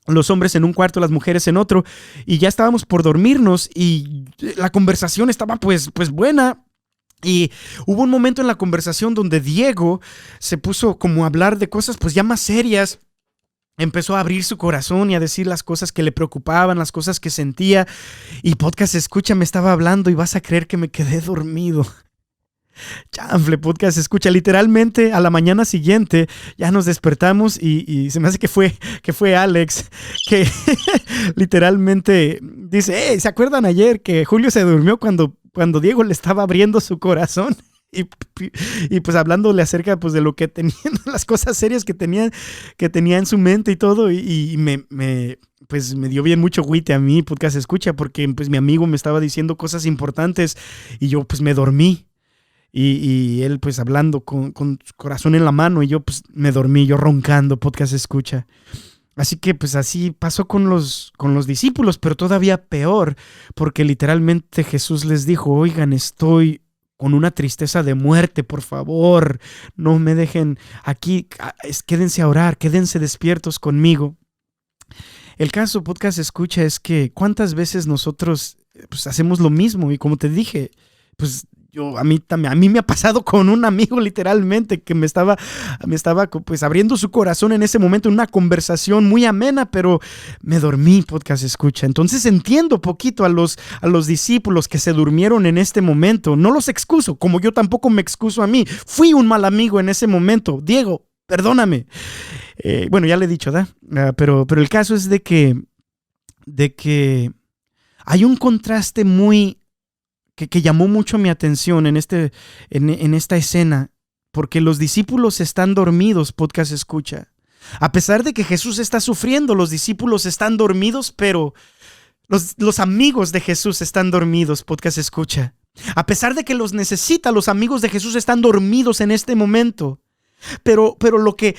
los hombres en un cuarto, las mujeres en otro, y ya estábamos por dormirnos y la conversación estaba pues buena. Y hubo un momento en la conversación donde Diego se puso como a hablar de cosas pues ya más serias. Empezó a abrir su corazón y a decir las cosas que le preocupaban, las cosas que sentía. Y podcast escucha, me estaba hablando y vas a creer que me quedé dormido. Chanfle, podcast escucha, literalmente a la mañana siguiente ya nos despertamos y se me hace que fue Alex que literalmente dice, hey, ¿se acuerdan ayer que Julio se durmió cuando Diego le estaba abriendo su corazón? Y pues hablándole acerca pues de lo que tenían, las cosas serias que tenía en su mente y todo, y pues me dio bien mucho güite a mí, podcast escucha, porque pues mi amigo me estaba diciendo cosas importantes y yo pues me dormí. Y él pues hablando con su corazón en la mano y yo pues me dormí, yo roncando, podcast escucha. Así que pues así pasó con los discípulos, pero todavía peor, porque literalmente Jesús les dijo, oigan, estoy con una tristeza de muerte, por favor, no me dejen aquí, quédense a orar, quédense despiertos conmigo. El caso, podcast escucha, es que cuántas veces nosotros pues hacemos lo mismo, y como te dije, pues a mí me ha pasado con un amigo literalmente que me estaba pues abriendo su corazón en ese momento, en una conversación muy amena, pero me dormí, podcast escucha. Entonces entiendo poquito a los discípulos que se durmieron en este momento. No los excuso, como yo tampoco me excuso a mí. Fui un mal amigo en ese momento. Diego, perdóname. Bueno, ya le he dicho, ¿verdad? Pero el caso es de que hay un contraste que llamó mucho mi atención en esta escena, porque los discípulos están dormidos, podcast escucha. A pesar de que Jesús está sufriendo, los discípulos están dormidos, pero los amigos de Jesús están dormidos, podcast escucha. A pesar de que los necesita, los amigos de Jesús están dormidos en este momento. Pero lo que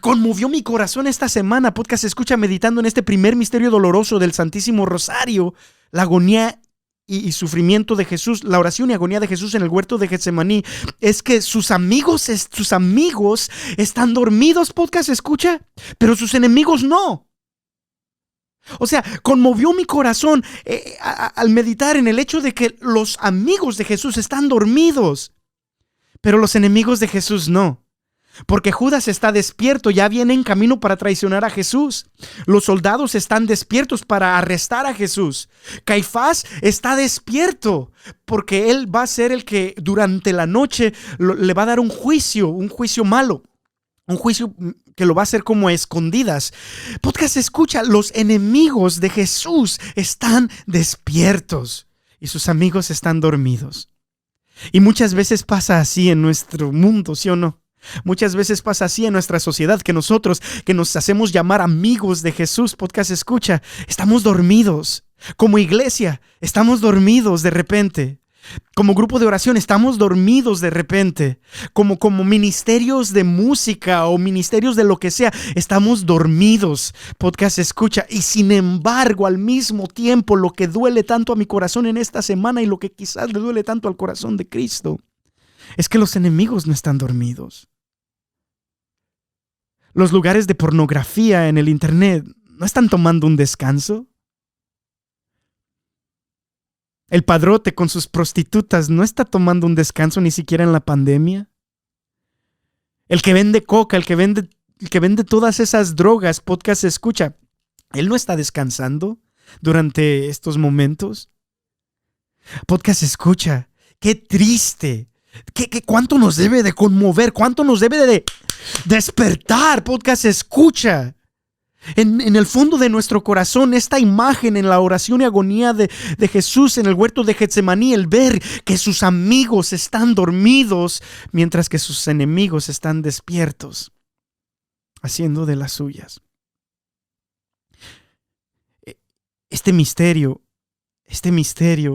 conmovió mi corazón esta semana, podcast escucha, meditando en este primer misterio doloroso del Santísimo Rosario, la agonía y sufrimiento de Jesús, la oración y agonía de Jesús en el huerto de Getsemaní, es que sus amigos están dormidos, podcast escucha, pero sus enemigos no. O sea, conmovió mi corazón al meditar en el hecho de que los amigos de Jesús están dormidos, pero los enemigos de Jesús no. Porque Judas está despierto, ya viene en camino para traicionar a Jesús. Los soldados están despiertos para arrestar a Jesús. Caifás está despierto porque él va a ser el que durante la noche le va a dar un juicio malo. Un juicio que lo va a hacer como a escondidas. Podcast escucha, los enemigos de Jesús están despiertos y sus amigos están dormidos. Y muchas veces pasa así en nuestro mundo, ¿sí o no? Muchas veces pasa así en nuestra sociedad, que nosotros que nos hacemos llamar amigos de Jesús, podcast escucha, estamos dormidos. Como iglesia, estamos dormidos de repente. Como grupo de oración estamos dormidos de repente, como ministerios de música o ministerios de lo que sea, estamos dormidos, podcast escucha. Y sin embargo, al mismo tiempo, lo que duele tanto a mi corazón en esta semana y lo que quizás le duele tanto al corazón de Cristo, es que los enemigos no están dormidos. Los lugares de pornografía en el internet no están tomando un descanso. El padrote con sus prostitutas no está tomando un descanso ni siquiera en la pandemia. El que vende coca, el que vende todas esas drogas, podcast escucha, él no está descansando durante estos momentos. Podcast escucha, qué triste, cuánto nos debe de conmover, cuánto nos debe de despertar, podcast escucha. En el fondo de nuestro corazón, esta imagen en la oración y agonía de Jesús en el huerto de Getsemaní, el ver que sus amigos están dormidos mientras que sus enemigos están despiertos, haciendo de las suyas. Este misterio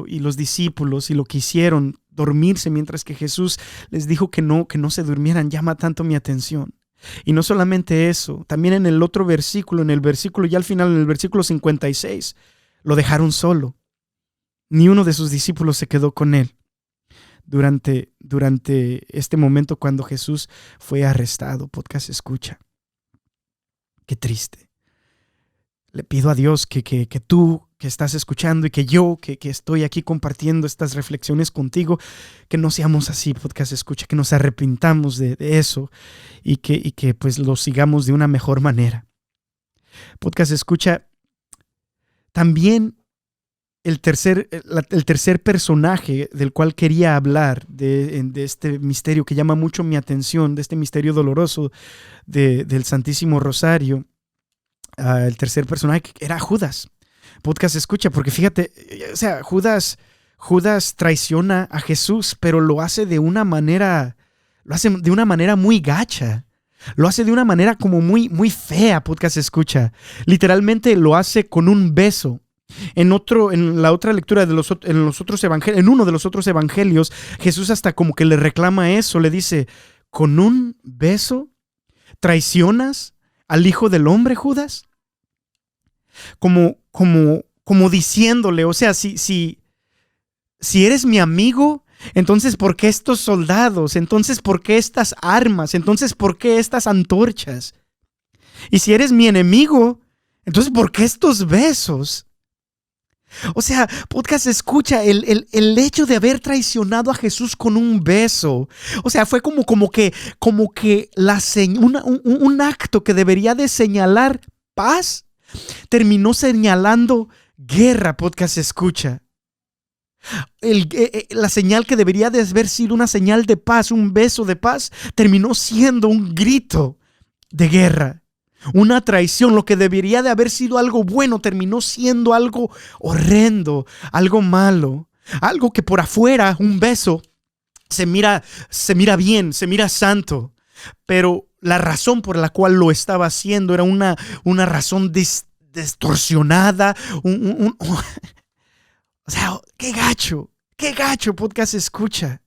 y los discípulos y lo que hicieron, dormirse mientras que Jesús les dijo que no se durmieran, llama tanto mi atención. Y no solamente eso, también en el otro versículo, ya al final, en el versículo 56, lo dejaron solo. Ni uno de sus discípulos se quedó con él durante este momento cuando Jesús fue arrestado. Podcast escucha. Qué triste. Le pido a Dios que tú que estás escuchando y que yo que estoy aquí compartiendo estas reflexiones contigo, que no seamos así, podcast escucha, que nos arrepintamos de eso y que pues lo sigamos de una mejor manera. Podcast escucha, también el tercer personaje del cual quería hablar de este misterio que llama mucho mi atención, de este misterio doloroso del Santísimo Rosario. El tercer personaje era Judas. Podcast escucha, porque fíjate, o sea, Judas traiciona a Jesús, pero lo hace de una manera muy gacha. Lo hace de una manera como muy, muy fea, podcast escucha. Literalmente lo hace con un beso. En la otra lectura en uno de los otros evangelios, Jesús hasta como que le reclama eso, le dice, ¿con un beso traicionas al Hijo del Hombre, Judas? Como diciéndole, o sea, si eres mi amigo, entonces ¿por qué estos soldados? Entonces ¿por qué estas armas? Entonces ¿por qué estas antorchas? Y si eres mi enemigo, entonces ¿por qué estos besos? O sea, podcast escucha, el hecho de haber traicionado a Jesús con un beso, o sea, fue como que un acto que debería de señalar paz, terminó señalando guerra, podcast escucha. La señal que debería de haber sido una señal de paz, un beso de paz, terminó siendo un grito de guerra. Una traición, lo que debería de haber sido algo bueno, terminó siendo algo horrendo, algo malo. Algo que por afuera, un beso, se mira bien, se mira santo. Pero la razón por la cual lo estaba haciendo era una razón distorsionada. O sea, qué gacho. Qué gacho, podcast escucha.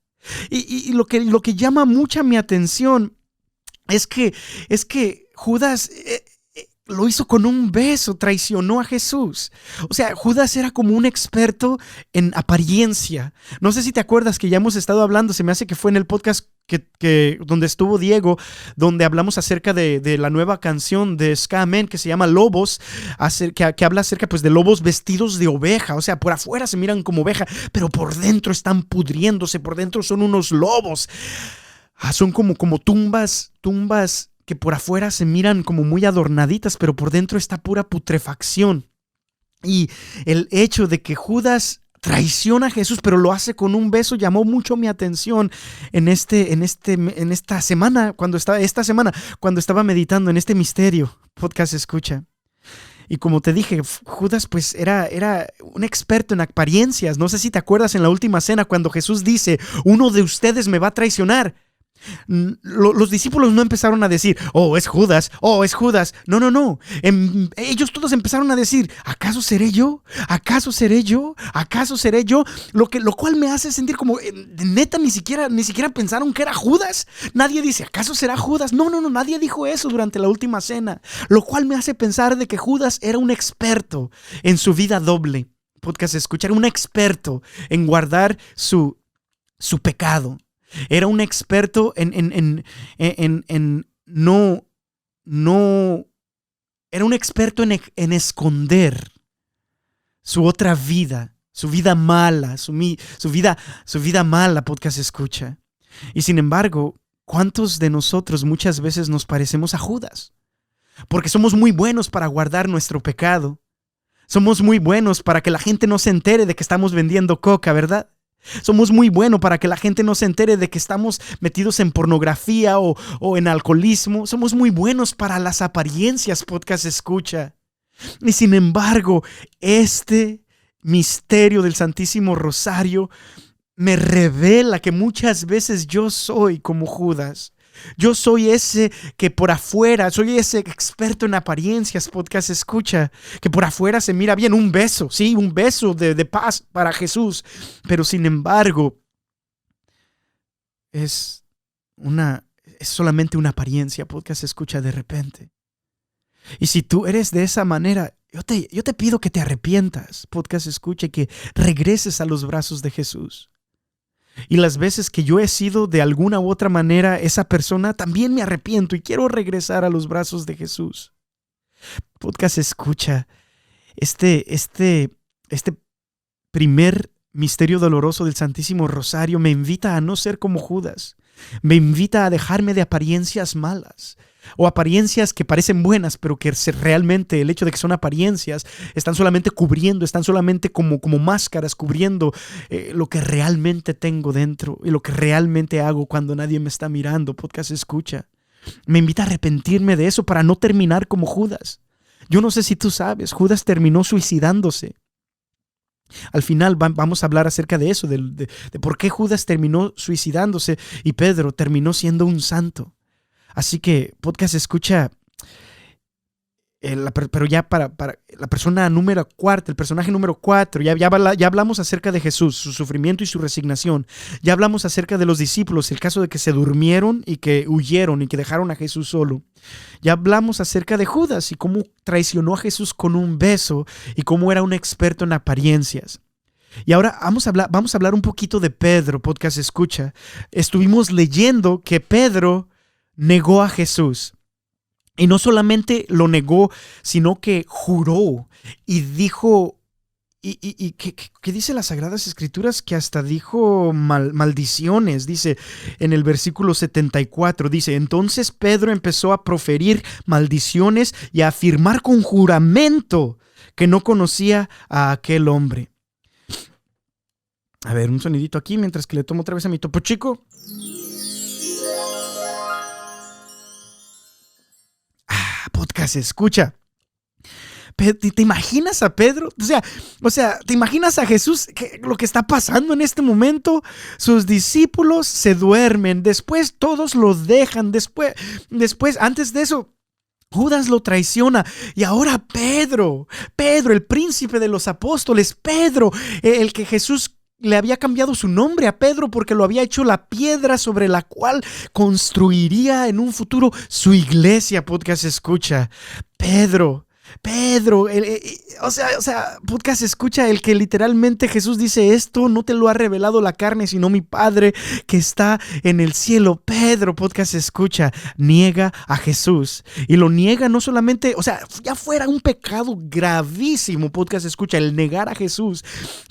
Y lo que llama mucha mi atención es que Judas lo hizo con un beso, traicionó a Jesús. O sea, Judas era como un experto en apariencia. No sé si te acuerdas que ya hemos estado hablando, se me hace que fue en el podcast donde estuvo Diego, donde hablamos acerca de la nueva canción de Ska Man que se llama Lobos, que habla acerca pues de lobos vestidos de oveja. O sea, por afuera se miran como oveja, pero por dentro están pudriéndose, por dentro son unos lobos. Son como tumbas que por afuera se miran como muy adornaditas, pero por dentro está pura putrefacción. Y el hecho de que Judas traiciona a Jesús, pero lo hace con un beso, llamó mucho mi atención esta semana, cuando estaba meditando en este misterio. Podcast escucha. Y como te dije, Judas pues era un experto en apariencias. No sé si te acuerdas en la última cena cuando Jesús dice, uno de ustedes me va a traicionar. Los discípulos no empezaron a decir, oh, es Judas, oh, es Judas. No. Ellos todos empezaron a decir, ¿acaso seré yo? ¿Acaso seré yo? ¿Acaso seré yo? Lo cual me hace sentir como, neta, ni siquiera pensaron que era Judas. Nadie dice, ¿acaso será Judas? No, nadie dijo eso durante la última cena. Lo cual me hace pensar de que Judas era un experto en su vida doble. Podcast escuchar, un experto en guardar su pecado. Era un experto era un experto en esconder su otra vida, su vida mala, su vida mala, podcast escucha. Y sin embargo, ¿cuántos de nosotros muchas veces nos parecemos a Judas? Porque somos muy buenos para guardar nuestro pecado. Somos muy buenos para que la gente no se entere de que estamos vendiendo coca, ¿verdad? Somos muy buenos para que la gente no se entere de que estamos metidos en pornografía o en alcoholismo. Somos muy buenos para las apariencias, podcast escucha. Y sin embargo, este misterio del Santísimo Rosario me revela que muchas veces yo soy como Judas. Yo soy ese que por afuera, soy ese experto en apariencias, podcast escucha, que por afuera se mira bien, un beso, sí, un beso de paz para Jesús, pero sin embargo es solamente una apariencia, podcast escucha de repente. Y si tú eres de esa manera, yo te pido que te arrepientas, podcast escucha, y que regreses a los brazos de Jesús. Y las veces que yo he sido de alguna u otra manera esa persona, también me arrepiento y quiero regresar a los brazos de Jesús. Podcast escucha, este primer misterio doloroso del Santísimo Rosario me invita a no ser como Judas. Me invita a dejarme de apariencias malas o apariencias que parecen buenas, pero que realmente el hecho de que son apariencias están solamente cubriendo, están solamente como máscaras cubriendo lo que realmente tengo dentro y lo que realmente hago cuando nadie me está mirando. Podcast escucha. Me invita a arrepentirme de eso para no terminar como Judas. Yo no sé si tú sabes, Judas terminó suicidándose. Al final vamos a hablar acerca de eso, de por qué Judas terminó suicidándose y Pedro terminó siendo un santo. Así que, podcast escucha, pero ya para la persona número 4, el personaje número 4, ya hablamos acerca de Jesús, su sufrimiento y su resignación. Ya hablamos acerca de los discípulos, el caso de que se durmieron y que huyeron y que dejaron a Jesús solo. Ya hablamos acerca de Judas y cómo traicionó a Jesús con un beso y cómo era un experto en apariencias. Y ahora vamos a hablar un poquito de Pedro, podcast escucha. Estuvimos leyendo que Pedro negó a Jesús. Y no solamente lo negó, sino que juró y dijo, ¿qué dice las Sagradas Escrituras? Que hasta dijo maldiciones, dice en el versículo 74, dice, entonces Pedro empezó a proferir maldiciones y a afirmar con juramento que no conocía a aquel hombre. A ver, un sonidito aquí mientras que le tomo otra vez a mi Topo Chico. Podcast escucha. ¿Te imaginas a Pedro? O sea, ¿te imaginas a Jesús? Lo que está pasando en este momento, sus discípulos se duermen, después todos lo dejan, después, antes de eso, Judas lo traiciona y ahora Pedro, el príncipe de los apóstoles, Pedro, el que Jesús le había cambiado su nombre a Pedro porque lo había hecho la piedra sobre la cual construiría en un futuro su iglesia. Podcast escucha. Pedro, podcast escucha, el que literalmente Jesús dice: esto no te lo ha revelado la carne, sino mi Padre que está en el cielo. Pedro, podcast escucha, niega a Jesús. Y lo niega no solamente, ya fuera un pecado gravísimo, podcast escucha, el negar a Jesús,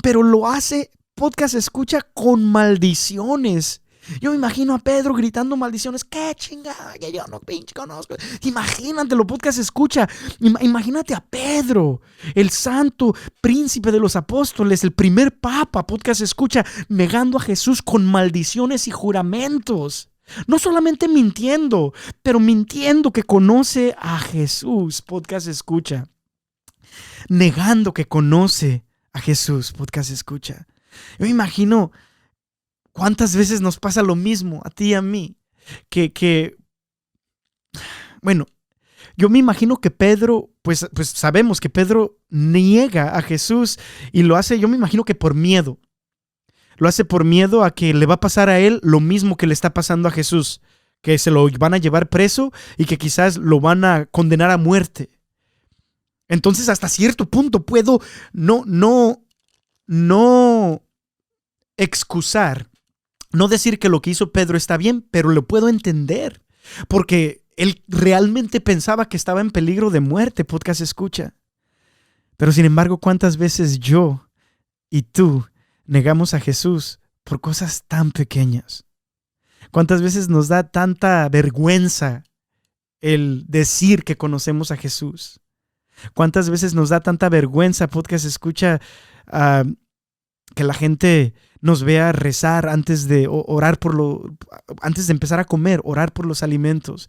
pero lo hace, podcast escucha, con maldiciones. Yo me imagino a Pedro gritando maldiciones. ¡Qué chingada! Que yo no pinche conozco. Imagínatelo, podcast escucha. Imagínate a Pedro, el santo príncipe de los apóstoles, el primer papa, podcast escucha, negando a Jesús con maldiciones y juramentos. No solamente mintiendo, pero mintiendo que conoce a Jesús, podcast escucha. Negando que conoce a Jesús, podcast escucha. Yo me imagino cuántas veces nos pasa lo mismo a ti y a mí. Bueno, yo me imagino que Pedro, pues sabemos que Pedro niega a Jesús y lo hace, yo me imagino que por miedo. Lo hace por miedo a que le va a pasar a él lo mismo que le está pasando a Jesús, que se lo van a llevar preso y que quizás lo van a condenar a muerte. Entonces, hasta cierto punto puedo no excusar, no decir que lo que hizo Pedro está bien, pero lo puedo entender, porque él realmente pensaba que estaba en peligro de muerte, podcast escucha. Pero sin embargo, ¿cuántas veces yo y tú negamos a Jesús por cosas tan pequeñas? ¿Cuántas veces nos da tanta vergüenza el decir que conocemos a Jesús? ¿Cuántas veces nos da tanta vergüenza, podcast escucha, que la gente nos vea rezar antes de orar antes de empezar a comer, orar por los alimentos?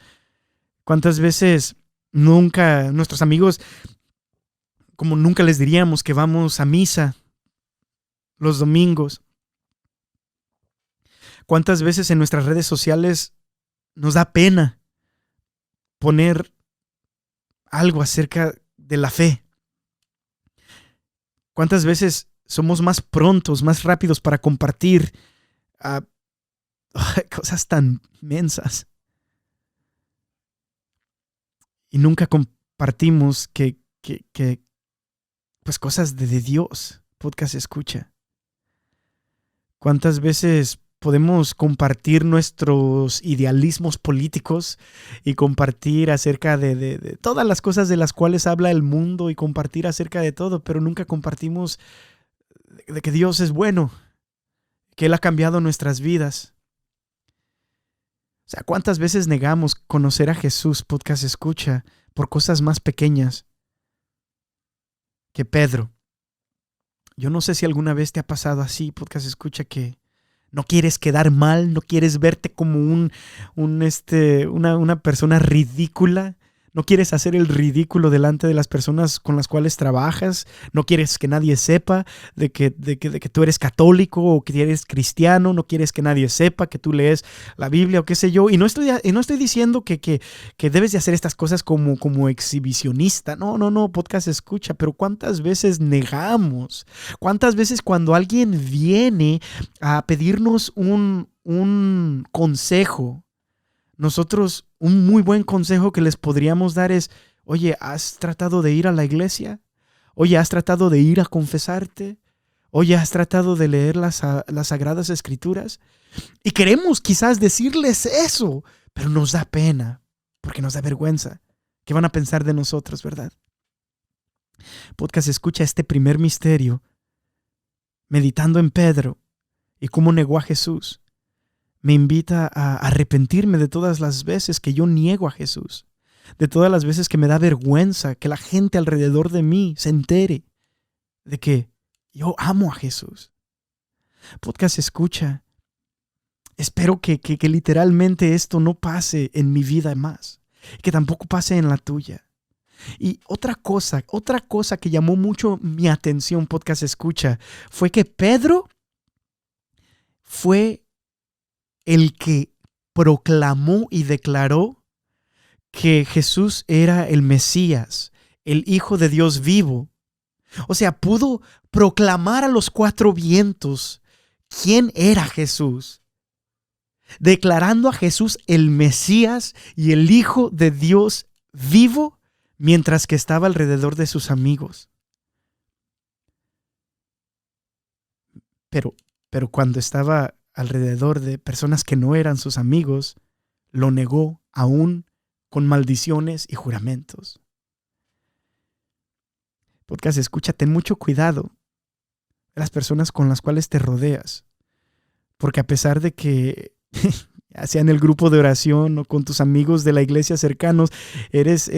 ¿Cuántas veces nuestros amigos, como nunca les diríamos que vamos a misa los domingos? ¿Cuántas veces en nuestras redes sociales nos da pena poner algo acerca de la fe? ¿Cuántas veces somos más prontos, más rápidos para compartir cosas tan mensas? Y nunca compartimos que pues cosas de Dios, podcast escucha. ¿Cuántas veces podemos compartir nuestros idealismos políticos y compartir acerca de todas las cosas de las cuales habla el mundo y compartir acerca de todo, pero nunca compartimos de que Dios es bueno, que Él ha cambiado nuestras vidas? ¿Cuántas veces negamos conocer a Jesús, podcast escucha, por cosas más pequeñas que Pedro? Yo no sé si alguna vez te ha pasado así, podcast escucha, que no quieres quedar mal, no quieres verte como una persona ridícula. No quieres hacer el ridículo delante de las personas con las cuales trabajas. No quieres que nadie sepa de que tú eres católico o que eres cristiano. No quieres que nadie sepa que tú lees la Biblia o qué sé yo. Y no estoy diciendo que debes de hacer estas cosas como exhibicionista. No, podcast escucha. Pero ¿cuántas veces negamos? ¿Cuántas veces cuando alguien viene a pedirnos un consejo, nosotros, un muy buen consejo que les podríamos dar es: oye, ¿has tratado de ir a la iglesia? Oye, ¿has tratado de ir a confesarte? Oye, ¿has tratado de leer las Sagradas Escrituras? Y queremos quizás decirles eso, pero nos da pena, porque nos da vergüenza. ¿Qué van a pensar de nosotros, verdad? Podcast escucha, este primer misterio, meditando en Pedro y cómo negó a Jesús, me invita a arrepentirme de todas las veces que yo niego a Jesús, de todas las veces que me da vergüenza que la gente alrededor de mí se entere de que yo amo a Jesús. Podcast escucha, espero que literalmente esto no pase en mi vida más, que tampoco pase en la tuya. Y otra cosa que llamó mucho mi atención, podcast escucha, fue que Pedro fue el que proclamó y declaró que Jesús era el Mesías, el Hijo de Dios vivo. O sea, pudo proclamar a los cuatro vientos quién era Jesús, declarando a Jesús el Mesías y el Hijo de Dios vivo mientras que estaba alrededor de sus amigos. Pero cuando estaba alrededor de personas que no eran sus amigos, lo negó aún con maldiciones y juramentos. Podcast escucha, ten mucho cuidado de las personas con las cuales te rodeas, porque a pesar de que ya sea en el grupo de oración o con tus amigos de la iglesia cercanos, eres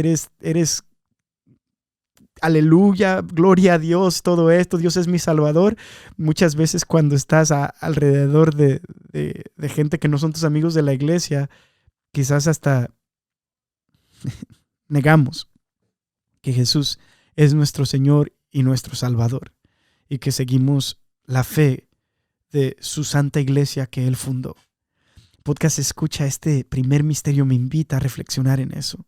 aleluya, gloria a Dios, todo esto, Dios es mi Salvador. Muchas veces cuando estás alrededor de gente que no son tus amigos de la iglesia, quizás hasta negamos que Jesús es nuestro Señor y nuestro Salvador y que seguimos la fe de su santa iglesia que Él fundó. Podcast escucha, este primer misterio me invita a reflexionar en eso.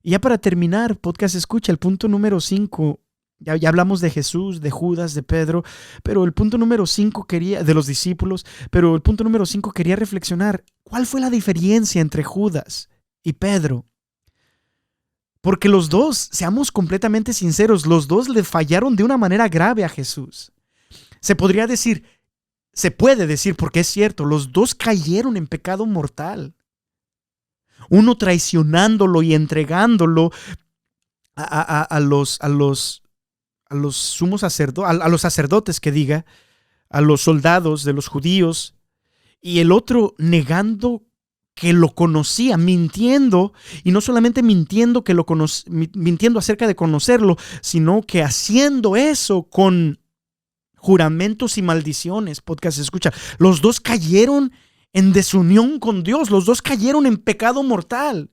Y ya para terminar, podcast escucha, el punto número 5, ya hablamos de Jesús, de Judas, de Pedro, pero el punto número 5 de los discípulos, pero el punto número 5 quería reflexionar, ¿cuál fue la diferencia entre Judas y Pedro? Porque los dos, seamos completamente sinceros, los dos le fallaron de una manera grave a Jesús. Se puede decir, porque es cierto, los dos cayeron en pecado mortal. Uno traicionándolo y entregándolo a los sumos sacerdotes, a los sacerdotes a los soldados de los judíos, y el otro negando que lo conocía, mintiendo, y no solamente mintiendo acerca de conocerlo, sino que haciendo eso con juramentos y maldiciones. Podcast escucha, los dos cayeron en desunión con Dios, los dos cayeron en pecado mortal.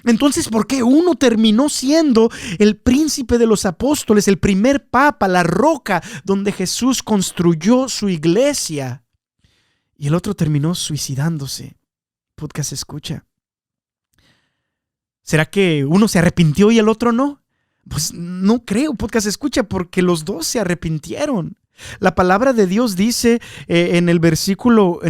Entonces, ¿por qué uno terminó siendo el príncipe de los apóstoles, el primer papa, la roca donde Jesús construyó su iglesia, y el otro terminó suicidándose? Podcast escucha, ¿será que uno se arrepintió y el otro no? Pues no creo, podcast escucha, porque los dos se arrepintieron. La palabra de Dios dice en el versículo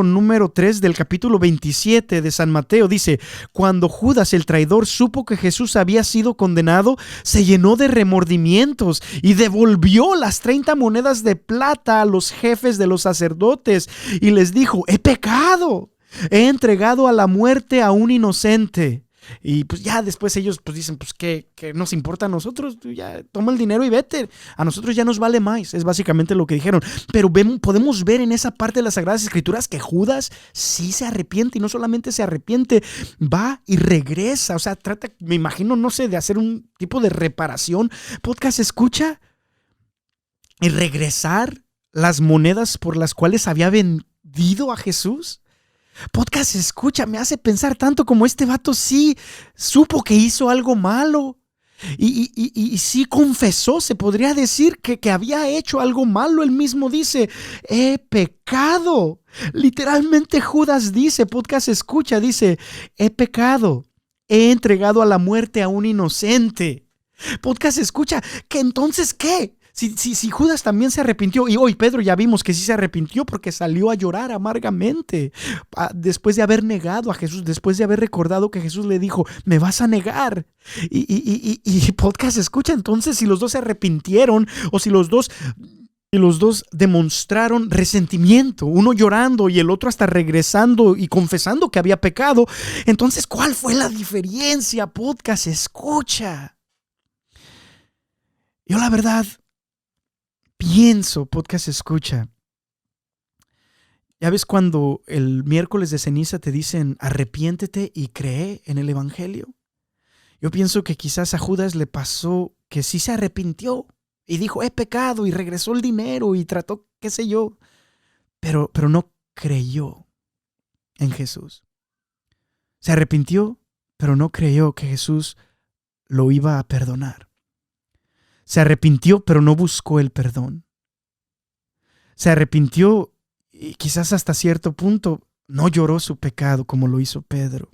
número 3 del capítulo 27 de San Mateo, dice: cuando Judas el traidor supo que Jesús había sido condenado, se llenó de remordimientos y devolvió las 30 monedas de plata a los jefes de los sacerdotes y les dijo: he pecado, he entregado a la muerte a un inocente. Y pues ya después ellos pues dicen, pues ¿qué nos importa a nosotros? Ya toma el dinero y vete, a nosotros ya nos vale más. Es básicamente lo que dijeron. Pero podemos ver en esa parte de las Sagradas Escrituras que Judas sí se arrepiente, y no solamente se arrepiente, va y regresa. O sea, trata, me imagino, no sé, de hacer un tipo de reparación. Podcast escucha, y regresar las monedas por las cuales había vendido a Jesús. Podcast escucha, me hace pensar tanto como este vato sí supo que hizo algo malo y sí confesó, se podría decir que había hecho algo malo. Él mismo dice: he pecado. Literalmente Judas dice, podcast escucha, dice: he pecado, he entregado a la muerte a un inocente. Podcast escucha, ¿que entonces qué? Si Judas también se arrepintió, y hoy Pedro ya vimos que sí se arrepintió porque salió a llorar amargamente después de haber negado a Jesús, después de haber recordado que Jesús le dijo: me vas a negar. Y podcast escucha, entonces si los dos se arrepintieron, o si los dos demostraron resentimiento, uno llorando y el otro hasta regresando y confesando que había pecado, entonces ¿cuál fue la diferencia? Podcast escucha. Yo la verdad pienso, podcast escucha, ya ves cuando el miércoles de ceniza te dicen: arrepiéntete y cree en el evangelio. Yo pienso que quizás a Judas le pasó que sí se arrepintió y dijo: he pecado, y regresó el dinero y trató, qué sé yo, pero no creyó en Jesús. Se arrepintió, pero no creyó que Jesús lo iba a perdonar. Se arrepintió, pero no buscó el perdón. Se arrepintió y quizás hasta cierto punto no lloró su pecado como lo hizo Pedro.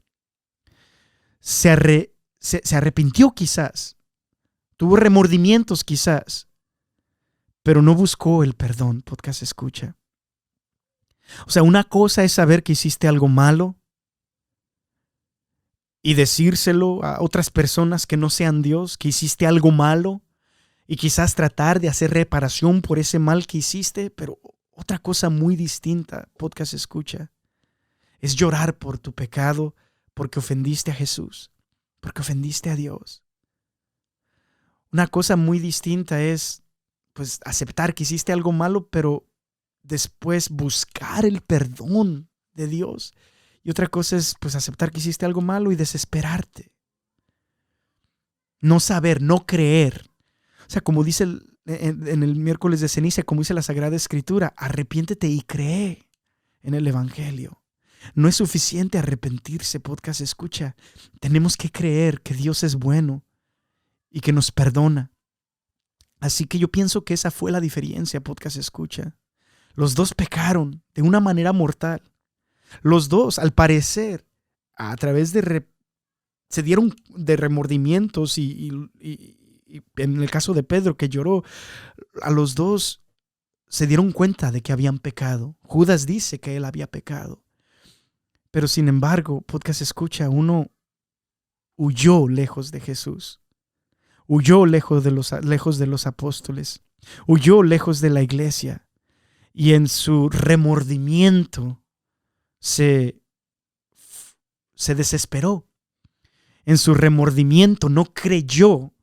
Se arrepintió quizás, tuvo remordimientos quizás, pero no buscó el perdón, podcast escucha. O sea, una cosa es saber que hiciste algo malo y decírselo a otras personas que no sean Dios, que hiciste algo malo y quizás tratar de hacer reparación por ese mal que hiciste, pero otra cosa muy distinta, podcast escucha, es llorar por tu pecado porque ofendiste a Jesús, porque ofendiste a Dios. Una cosa muy distinta es pues aceptar que hiciste algo malo, pero después buscar el perdón de Dios. Y otra cosa es pues aceptar que hiciste algo malo y desesperarte. No saber, no creer. O sea, como dice en el miércoles de ceniza, como dice la Sagrada Escritura, arrepiéntete y cree en el Evangelio. No es suficiente arrepentirse, podcast escucha. Tenemos que creer que Dios es bueno y que nos perdona. Así que yo pienso que esa fue la diferencia, podcast escucha. Los dos pecaron de una manera mortal. Los dos, al parecer, a través de se dieron de remordimientos y en el caso de Pedro que lloró, a los dos se dieron cuenta de que habían pecado. Judas dice que él había pecado. Pero sin embargo, podcast escucha, uno huyó lejos de Jesús. Huyó lejos de los apóstoles. Huyó lejos de la iglesia. Y en su remordimiento se desesperó. En su remordimiento no creyó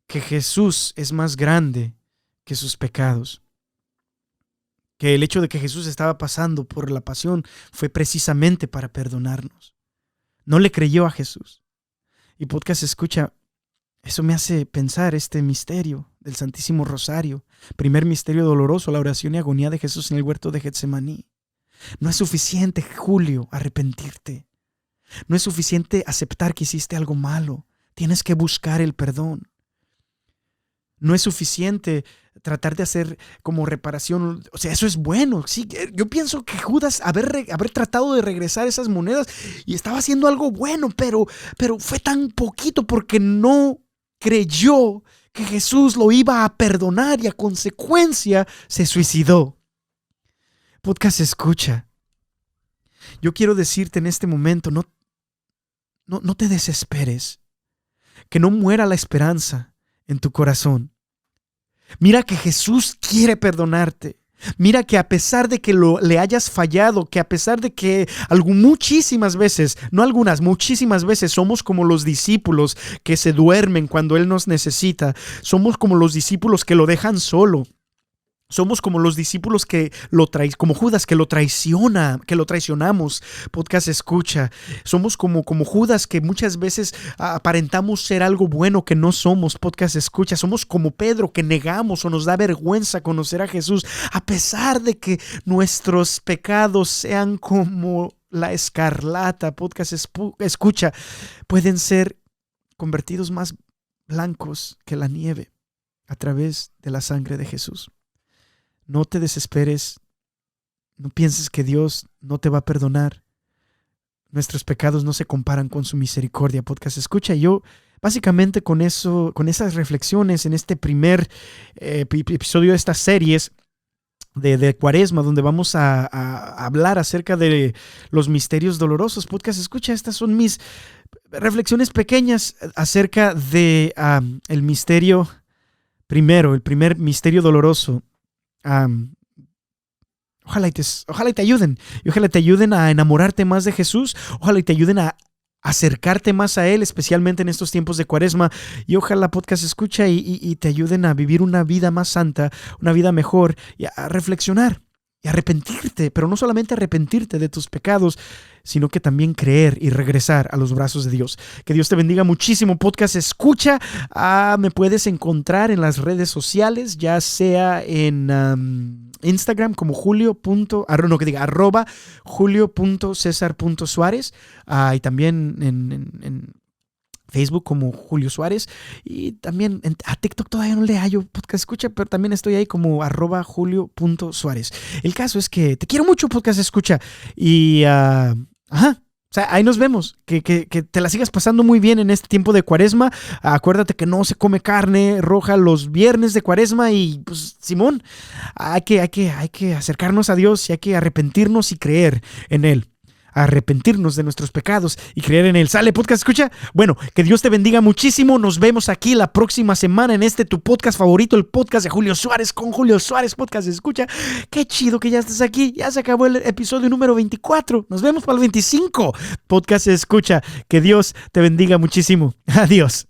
que Jesús es más grande que sus pecados. Que el hecho de que Jesús estaba pasando por la pasión fue precisamente para perdonarnos. No le creyó a Jesús. Y podcast escucha, eso me hace pensar este misterio del Santísimo Rosario, primer misterio doloroso, la oración y agonía de Jesús en el huerto de Getsemaní. No es suficiente, Julio, arrepentirte. No es suficiente aceptar que hiciste algo malo. Tienes que buscar el perdón. No es suficiente tratar de hacer como reparación. O sea, eso es bueno. Sí, yo pienso que Judas haber tratado de regresar esas monedas y estaba haciendo algo bueno, pero fue tan poquito porque no creyó que Jesús lo iba a perdonar y a consecuencia se suicidó. Podcast escucha. Yo quiero decirte en este momento, no te desesperes. Que no muera la esperanza en tu corazón. Mira que Jesús quiere perdonarte. Mira que a pesar de que le hayas fallado, que a pesar de que muchísimas veces, no algunas, muchísimas veces somos como los discípulos que se duermen cuando Él nos necesita. Somos como los discípulos que lo dejan solo. Somos como los discípulos como Judas que lo traicionamos. Podcast escucha. Somos como Judas que muchas veces aparentamos ser algo bueno que no somos. Podcast escucha. Somos como Pedro que negamos o nos da vergüenza conocer a Jesús a pesar de que nuestros pecados sean como la escarlata. Podcast escucha. Pueden ser convertidos más blancos que la nieve a través de la sangre de Jesús. No te desesperes, no pienses que Dios no te va a perdonar. Nuestros pecados no se comparan con su misericordia. Podcast escucha, yo básicamente con esas reflexiones en este primer episodio de estas series de Cuaresma, donde vamos a hablar acerca de los misterios dolorosos. Podcast escucha, estas son mis reflexiones pequeñas acerca de el misterio primero, el primer misterio doloroso. Ojalá y te ayuden. Y ojalá te ayuden a enamorarte más de Jesús. Ojalá y te ayuden a acercarte más a Él, especialmente en estos tiempos de Cuaresma. Y ojalá podcast escucha y te ayuden a vivir una vida más santa, una vida mejor, y a reflexionar y arrepentirte, pero no solamente arrepentirte de tus pecados, sino que también creer y regresar a los brazos de Dios. Que Dios te bendiga muchísimo. Podcast escucha. Me puedes encontrar en las redes sociales, ya sea en Instagram como @julio.cesar.suárez, y también en Facebook como Julio Suárez, y también a TikTok todavía no le hallo podcast escucha, pero también estoy ahí como @julio.suárez. El caso es que te quiero mucho, podcast escucha, y O sea, ahí nos vemos. Que te la sigas pasando muy bien en este tiempo de Cuaresma. Acuérdate que no se come carne roja los viernes de Cuaresma y, pues, Simón, hay que acercarnos a Dios y hay que arrepentirnos y creer en Él. Arrepentirnos de nuestros pecados y creer en Él. ¿Sale, podcast escucha? Bueno, que Dios te bendiga muchísimo. Nos vemos aquí la próxima semana en tu podcast favorito, el podcast de Julio Suárez con Julio Suárez, podcast escucha. Qué chido que ya estás aquí. Ya se acabó el episodio número 24. Nos vemos para el 25. Podcast escucha. Que Dios te bendiga muchísimo. Adiós.